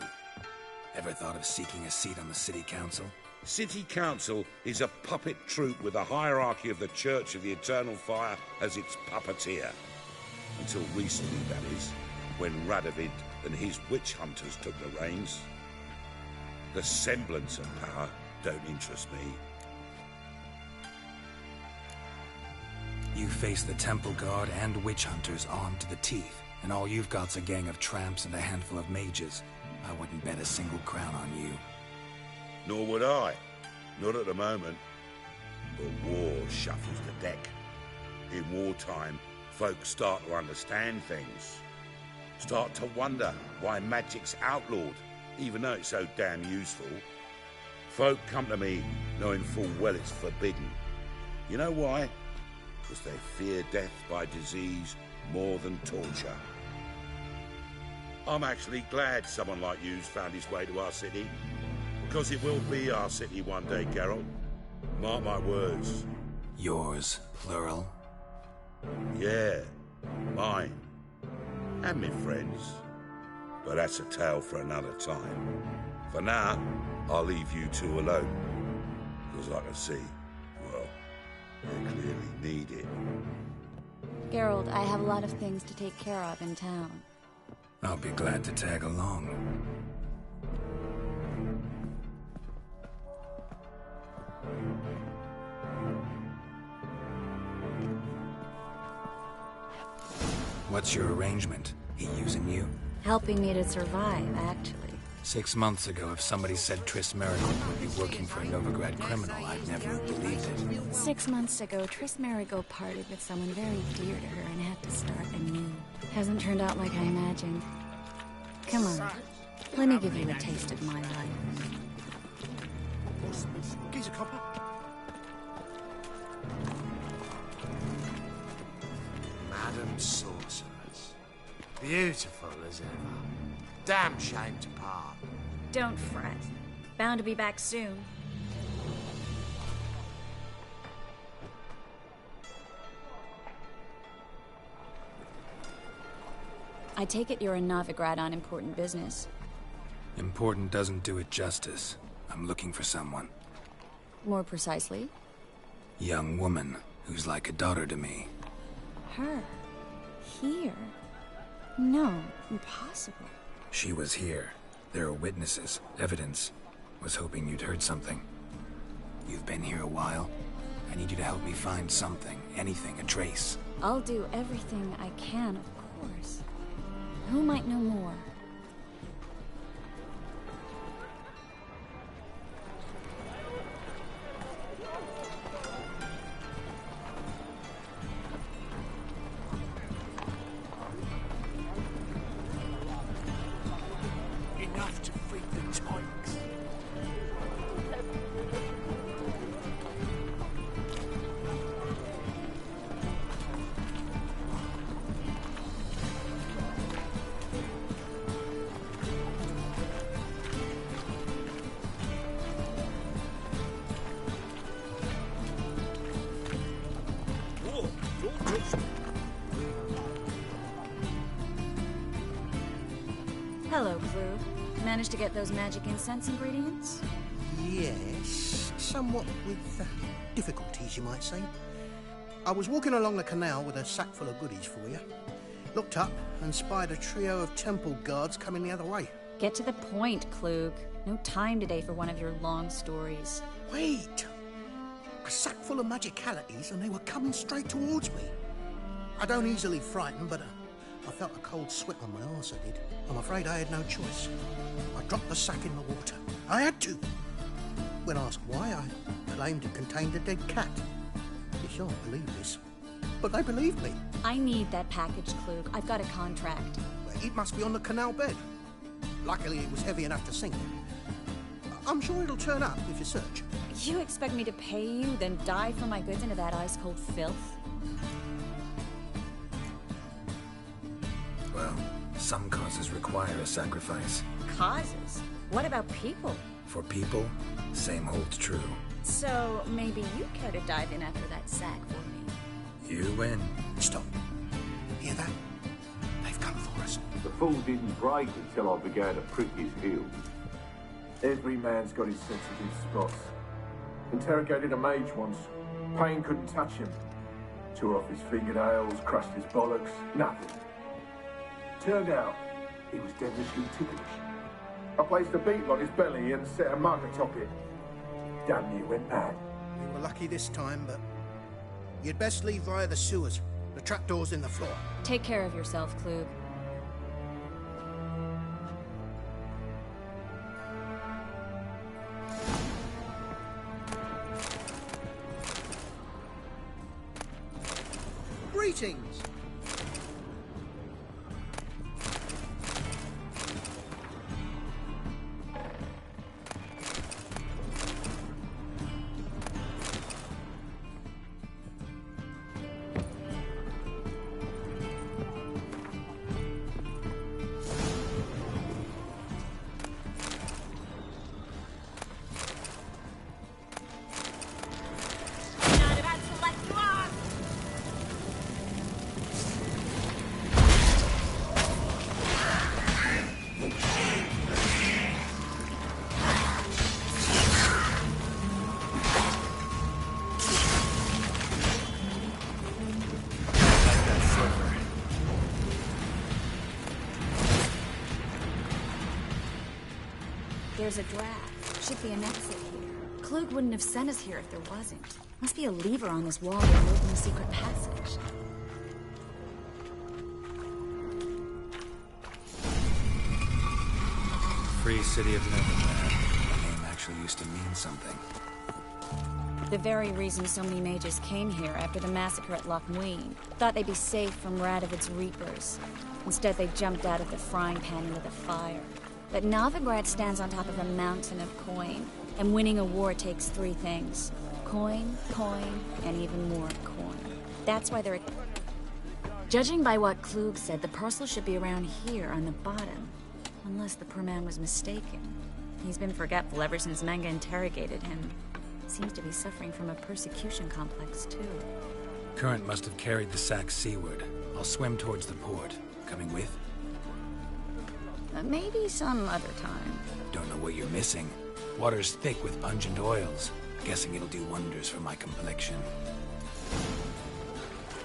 Ever thought of seeking a seat on the city council? City council is a puppet troupe with a hierarchy of the Church of the Eternal Fire as its puppeteer. Until recently, that is, when Radovid and his witch hunters took the reins. The semblance of power don't interest me. You face the temple guard and witch hunters armed to the teeth, and all you've got's a gang of tramps and a handful of mages. I wouldn't bet a single crown on you. Nor would I. Not at the moment. But war shuffles the deck. In wartime, folks start to understand things. Start to wonder why magic's outlawed, even though it's so damn useful. Folk come to me knowing full well it's forbidden. You know why? Because they fear death by disease more than torture. I'm actually glad someone like you's found his way to our city. Because it will be our city one day, Geralt. Mark my words. Yours, plural? Yeah, mine. And my friends. But that's a tale for another time. For now, I'll leave you two alone. Because I can see, well, they clearly need it. Geralt, I have a lot of things to take care of in town. I'll be glad to tag along. What's your arrangement? He using you? Helping me to survive, actually. 6 months ago, if somebody said Triss Marigold would be working for a Novigrad criminal, I'd never have believed it. 6 months ago, Triss Marigold parted with someone very dear to her and had to start anew. Hasn't turned out like I imagined. Come on, let me give you a taste of my life. Geezer copper. Madam Sorceress. Beautiful as ever. Damn shame to part. Don't fret. Bound to be back soon. I take it you're in Novigrad on important business. Important doesn't do it justice. I I'm looking for someone. More precisely? Young woman who's like a daughter to me. Her? Here? No, impossible. She was here. There are witnesses, evidence. Was hoping you'd heard something. You've been here a while. I need you to help me find something, anything, a trace. I'll do everything I can, of course. Who might know more? Enough to feed the tykes. Whoa, don't touch me. Hello, Clue. Managed to get those magic incense ingredients? Yes, somewhat with difficulties, you might say. I was walking along the canal with a sack full of goodies for you. Looked up and spied a trio of temple guards coming the other way. Get to the point, Klug. No time today for one of your long stories. Wait! A sack full of magicalities and they were coming straight towards me. I don't easily frighten, but I felt a cold sweat on my arse, I did. I'm afraid I had no choice. I dropped the sack in the water. I had to. When asked why, I claimed it contained a dead cat. You shan't believe this, but they believed me. I need that package, Klug. I've got a contract. It must be on the canal bed. Luckily, it was heavy enough to sink. I'm sure it'll turn up if you search. You expect me to pay you, then dive for my goods into that ice-cold filth? Well, some causes require a sacrifice. Causes? What about people? For people, same holds true. So, maybe you care to dive in after that sack for me? You win. Stop. Hear that? They've come for us. The fool didn't break until I began to prick his heels. Every man's got his sensitive spots. Interrogated a mage once. Pain couldn't touch him. Tore off his fingernails, crushed his bollocks, nothing. Turned out, he was devilishly ticklish. I placed a beetle on his belly and set a mug atop it. Damn near went mad. We were lucky this time, but you'd best leave via the sewers. The trapdoor's in the floor. Take care of yourself, Klug. Greetings! There's a draft. Should be an exit here. Klug wouldn't have sent us here if there wasn't. Must be a lever on this wall that will open the secret passage. Free City of Neverland. The name actually used to mean something. The very reason so many mages came here after the massacre at Loch Muin. Thought they'd be safe from Radovid's reapers. Instead, they jumped out of the frying pan into the fire. But Novigrad stands on top of a mountain of coin, and winning a war takes three things. Coin, coin, and even more coin. That's why they're... Judging by what Klug said, the parcel should be around here on the bottom. Unless the poor man was mistaken. He's been forgetful ever since Manga interrogated him. Seems to be suffering from a persecution complex, too. Current must have carried the sack seaward. I'll swim towards the port. Coming with? Maybe some other time. Don't know what you're missing. Water's thick with pungent oils. Guessing it'll do wonders for my complexion.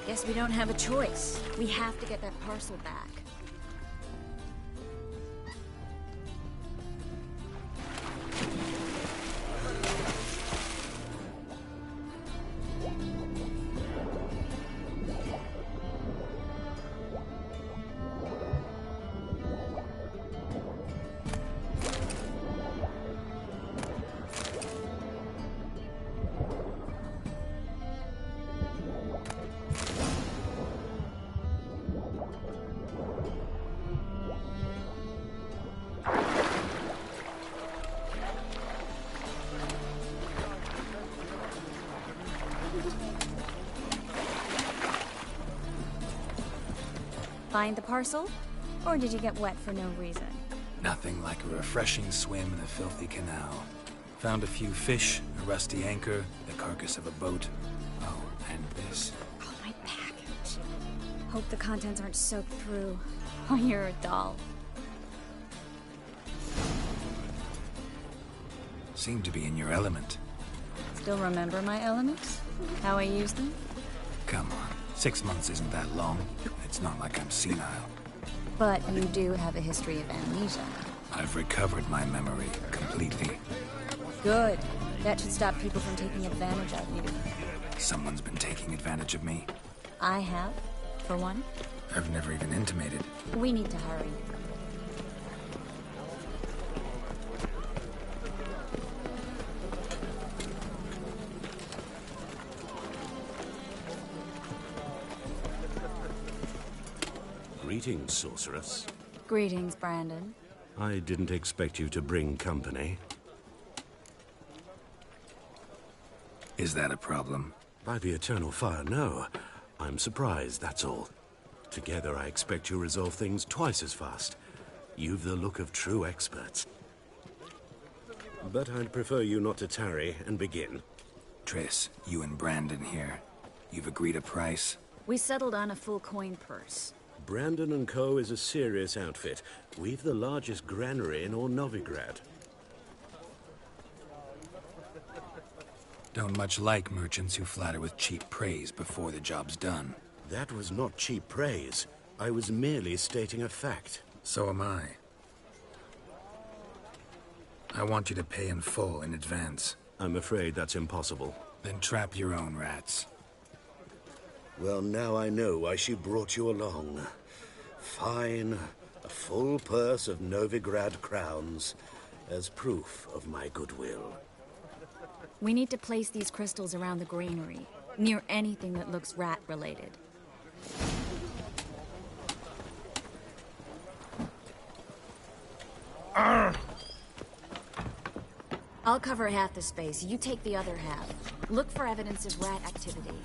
Guess we don't have a choice. We have to get that parcel back. Find the parcel? Or did you get wet for no reason? Nothing like a refreshing swim in a filthy canal. Found a few fish, a rusty anchor, the carcass of a boat. Oh, and this. Oh, my package. Hope the contents aren't soaked through. Oh, you're a doll. Seem to be in your element. Still remember my elements? How I use them? Come on. 6 months isn't that long. It's not like I'm senile. But you do have a history of amnesia. I've recovered my memory completely. Good. That should stop people from taking advantage of you. Someone's been taking advantage of me. I have, for one. I've never even intimated. We need to hurry. Greetings, sorceress. Greetings, Brandon. I didn't expect you to bring company. Is that a problem? By the eternal fire, no. I'm surprised, that's all. Together, I expect you resolve things twice as fast. You've the look of true experts. But I'd prefer you not to tarry and begin. Triss, you and Brandon here. You've agreed a price? We settled on a full coin purse. Brandon & Co. is a serious outfit. We've the largest granary in all Novigrad. Don't much like merchants who flatter with cheap praise before the job's done. That was not cheap praise. I was merely stating a fact. So am I. I want you to pay in full in advance. I'm afraid that's impossible. Then trap your own rats. Well, now I know why she brought you along. Fine. A full purse of Novigrad crowns as proof of my goodwill. We need to place these crystals around the granary, near anything that looks rat-related. I'll cover half the space, you take the other half. Look for evidence of rat activity.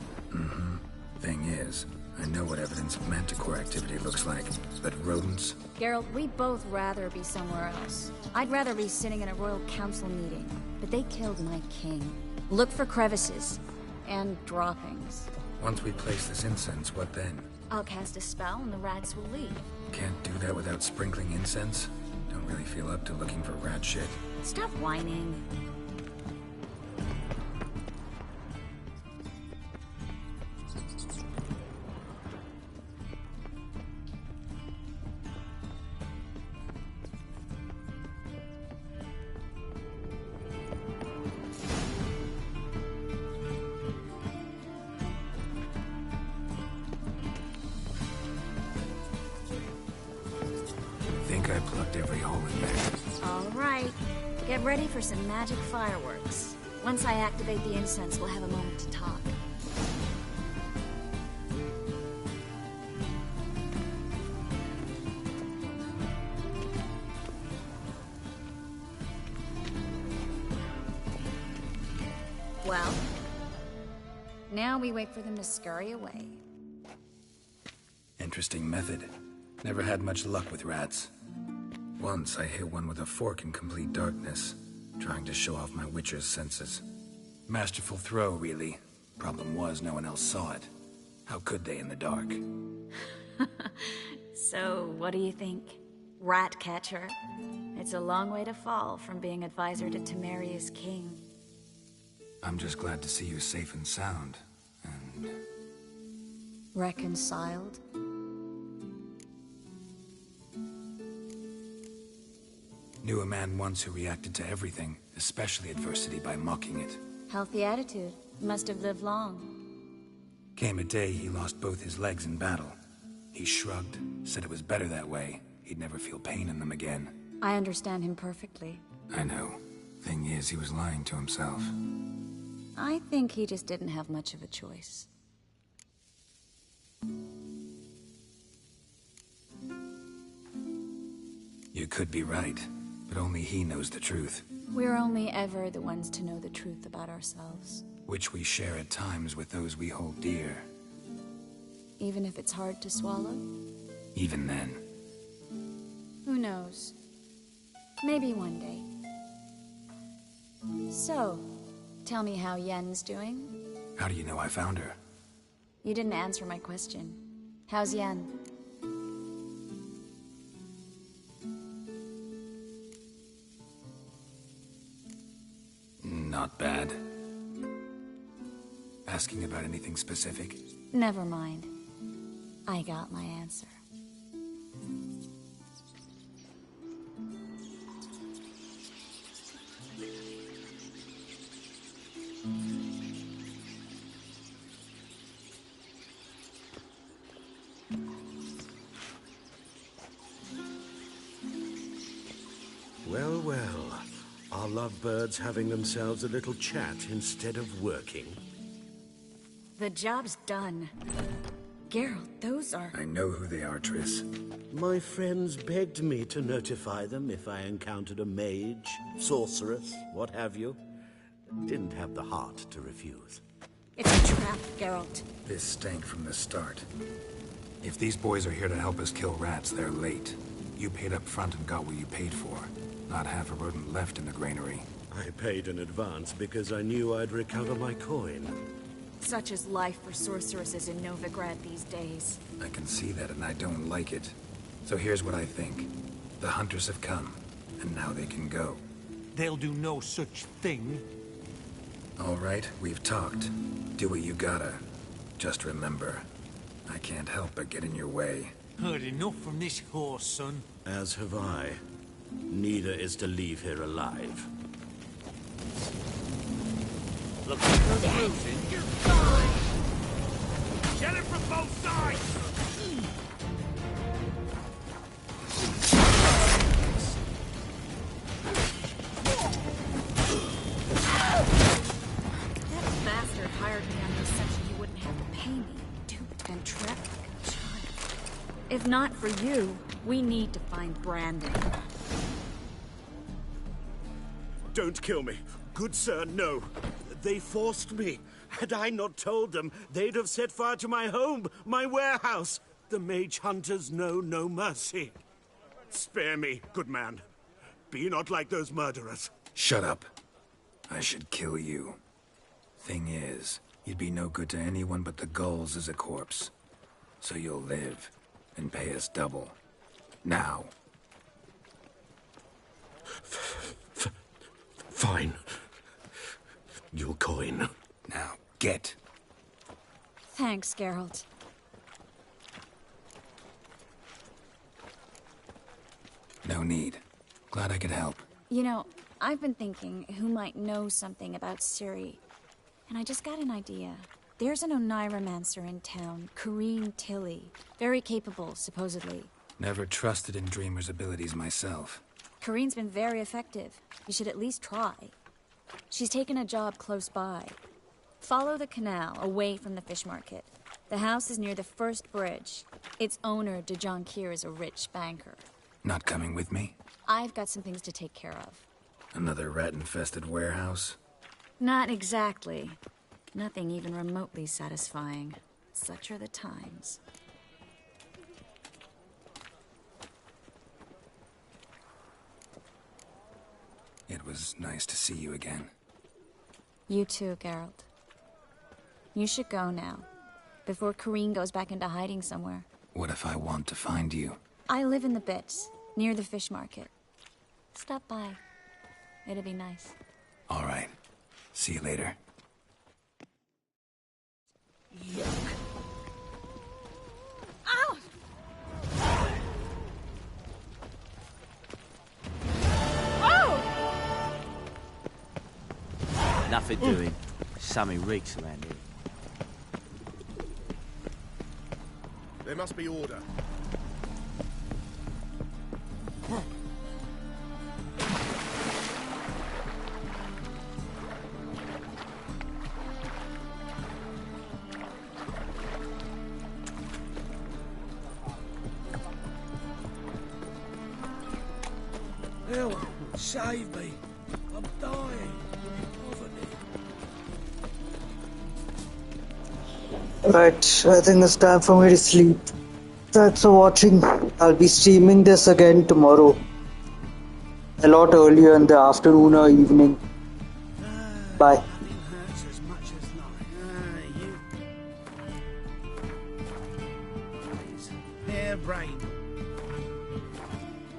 Thing is, I know what evidence of manticore activity looks like, but rodents? Geralt, we'd both rather be somewhere else. I'd rather be sitting in a royal council meeting, but they killed my king. Look for crevices and droppings. Once we place this incense, what then? I'll cast a spell and the rats will leave. Can't do that without sprinkling incense? Don't really feel up to looking for rat shit. Stop whining. I plugged every hole in there. All right. Get ready for some magic fireworks. Once I activate the incense, we'll have a moment to talk. Well, now we wait for them to scurry away. Interesting method. Never had much luck with rats. Once I hit one with a fork in complete darkness, trying to show off my witcher's senses. Masterful throw, really. Problem was, no one else saw it. How could they in the dark? So, what do you think? Rat catcher. It's a long way to fall from being advisor to Temeria's king. I'm just glad to see you safe and sound. And... reconciled? Knew a man once who reacted to everything, especially adversity, by mocking it. Healthy attitude. Must have lived long. Came a day he lost both his legs in battle. He shrugged, said it was better that way. He'd never feel pain in them again. I understand him perfectly. I know. Thing is, he was lying to himself. I think he just didn't have much of a choice. You could be right, but only he knows the truth. We're only ever the ones to know the truth about ourselves. Which we share at times with those we hold dear. Even if it's hard to swallow? Even then. Who knows? Maybe one day. So, tell me how Yen's doing? How do you know I found her? You didn't answer my question. How's Yen? Not bad. Asking about anything specific? Never mind. I got my answer. Well, well. Are lovebirds having themselves a little chat instead of working? The job's done. Geralt, those are... I know who they are, Triss. My friends begged me to notify them if I encountered a mage, sorceress, what have you. Didn't have the heart to refuse. It's a trap, Geralt. This stank from the start. If these boys are here to help us kill rats, they're late. You paid up front and got what you paid for. Not half a rodent left in the granary. I paid in advance because I knew I'd recover my coin. Such is life for sorceresses in Novigrad these days. I can see that, and I don't like it. So here's what I think. The hunters have come, and now they can go. They'll do no such thing. All right, we've talked. Do what you gotta. Just remember, I can't help but get in your way. Heard enough from this horse, son. As have I. Neither is to leave here alive. Look for closing. You're gone! Get it from both sides! That bastard hired me on the assumption he wouldn't have to pay me. Duped and trapped like a child. If not for you, we need to find Brandon. Don't kill me. Good sir, no. They forced me. Had I not told them, they'd have set fire to my home, my warehouse. The mage hunters know no mercy. Spare me, good man. Be not like those murderers. Shut up. I should kill you. Thing is, you'd be no good to anyone but the gulls as a corpse. So you'll live, and pay us double. Now. Fine. Your coin. Now, get. Thanks, Geralt. No need. Glad I could help. You know, I've been thinking who might know something about Ciri. And I just got an idea. There's an Oneiromancer in town, Corrine Tilly. Very capable, supposedly. Never trusted in Dreamer's abilities myself. Corrine's been very effective. You should at least try. She's taken a job close by. Follow the canal, away from the fish market. The house is near the first bridge. Its owner, de Jonquier, is a rich banker. Not coming with me? I've got some things to take care of. Another rat-infested warehouse? Not exactly. Nothing even remotely satisfying. Such are the times. It was nice to see you again. You too, Geralt. You should go now, before Corrine goes back into hiding somewhere. What if I want to find you? I live in the Bits. Near the fish market. Stop by. It'll be nice. All right. See you later. Ow! Oh! Nothing doing. Something reeks around here. There must be order. Help! Save me! I'm dying! Poverty. Right, I think it's time for me to sleep. Thanks for watching. I'll be streaming this again tomorrow. A lot earlier in the afternoon or evening. Bye.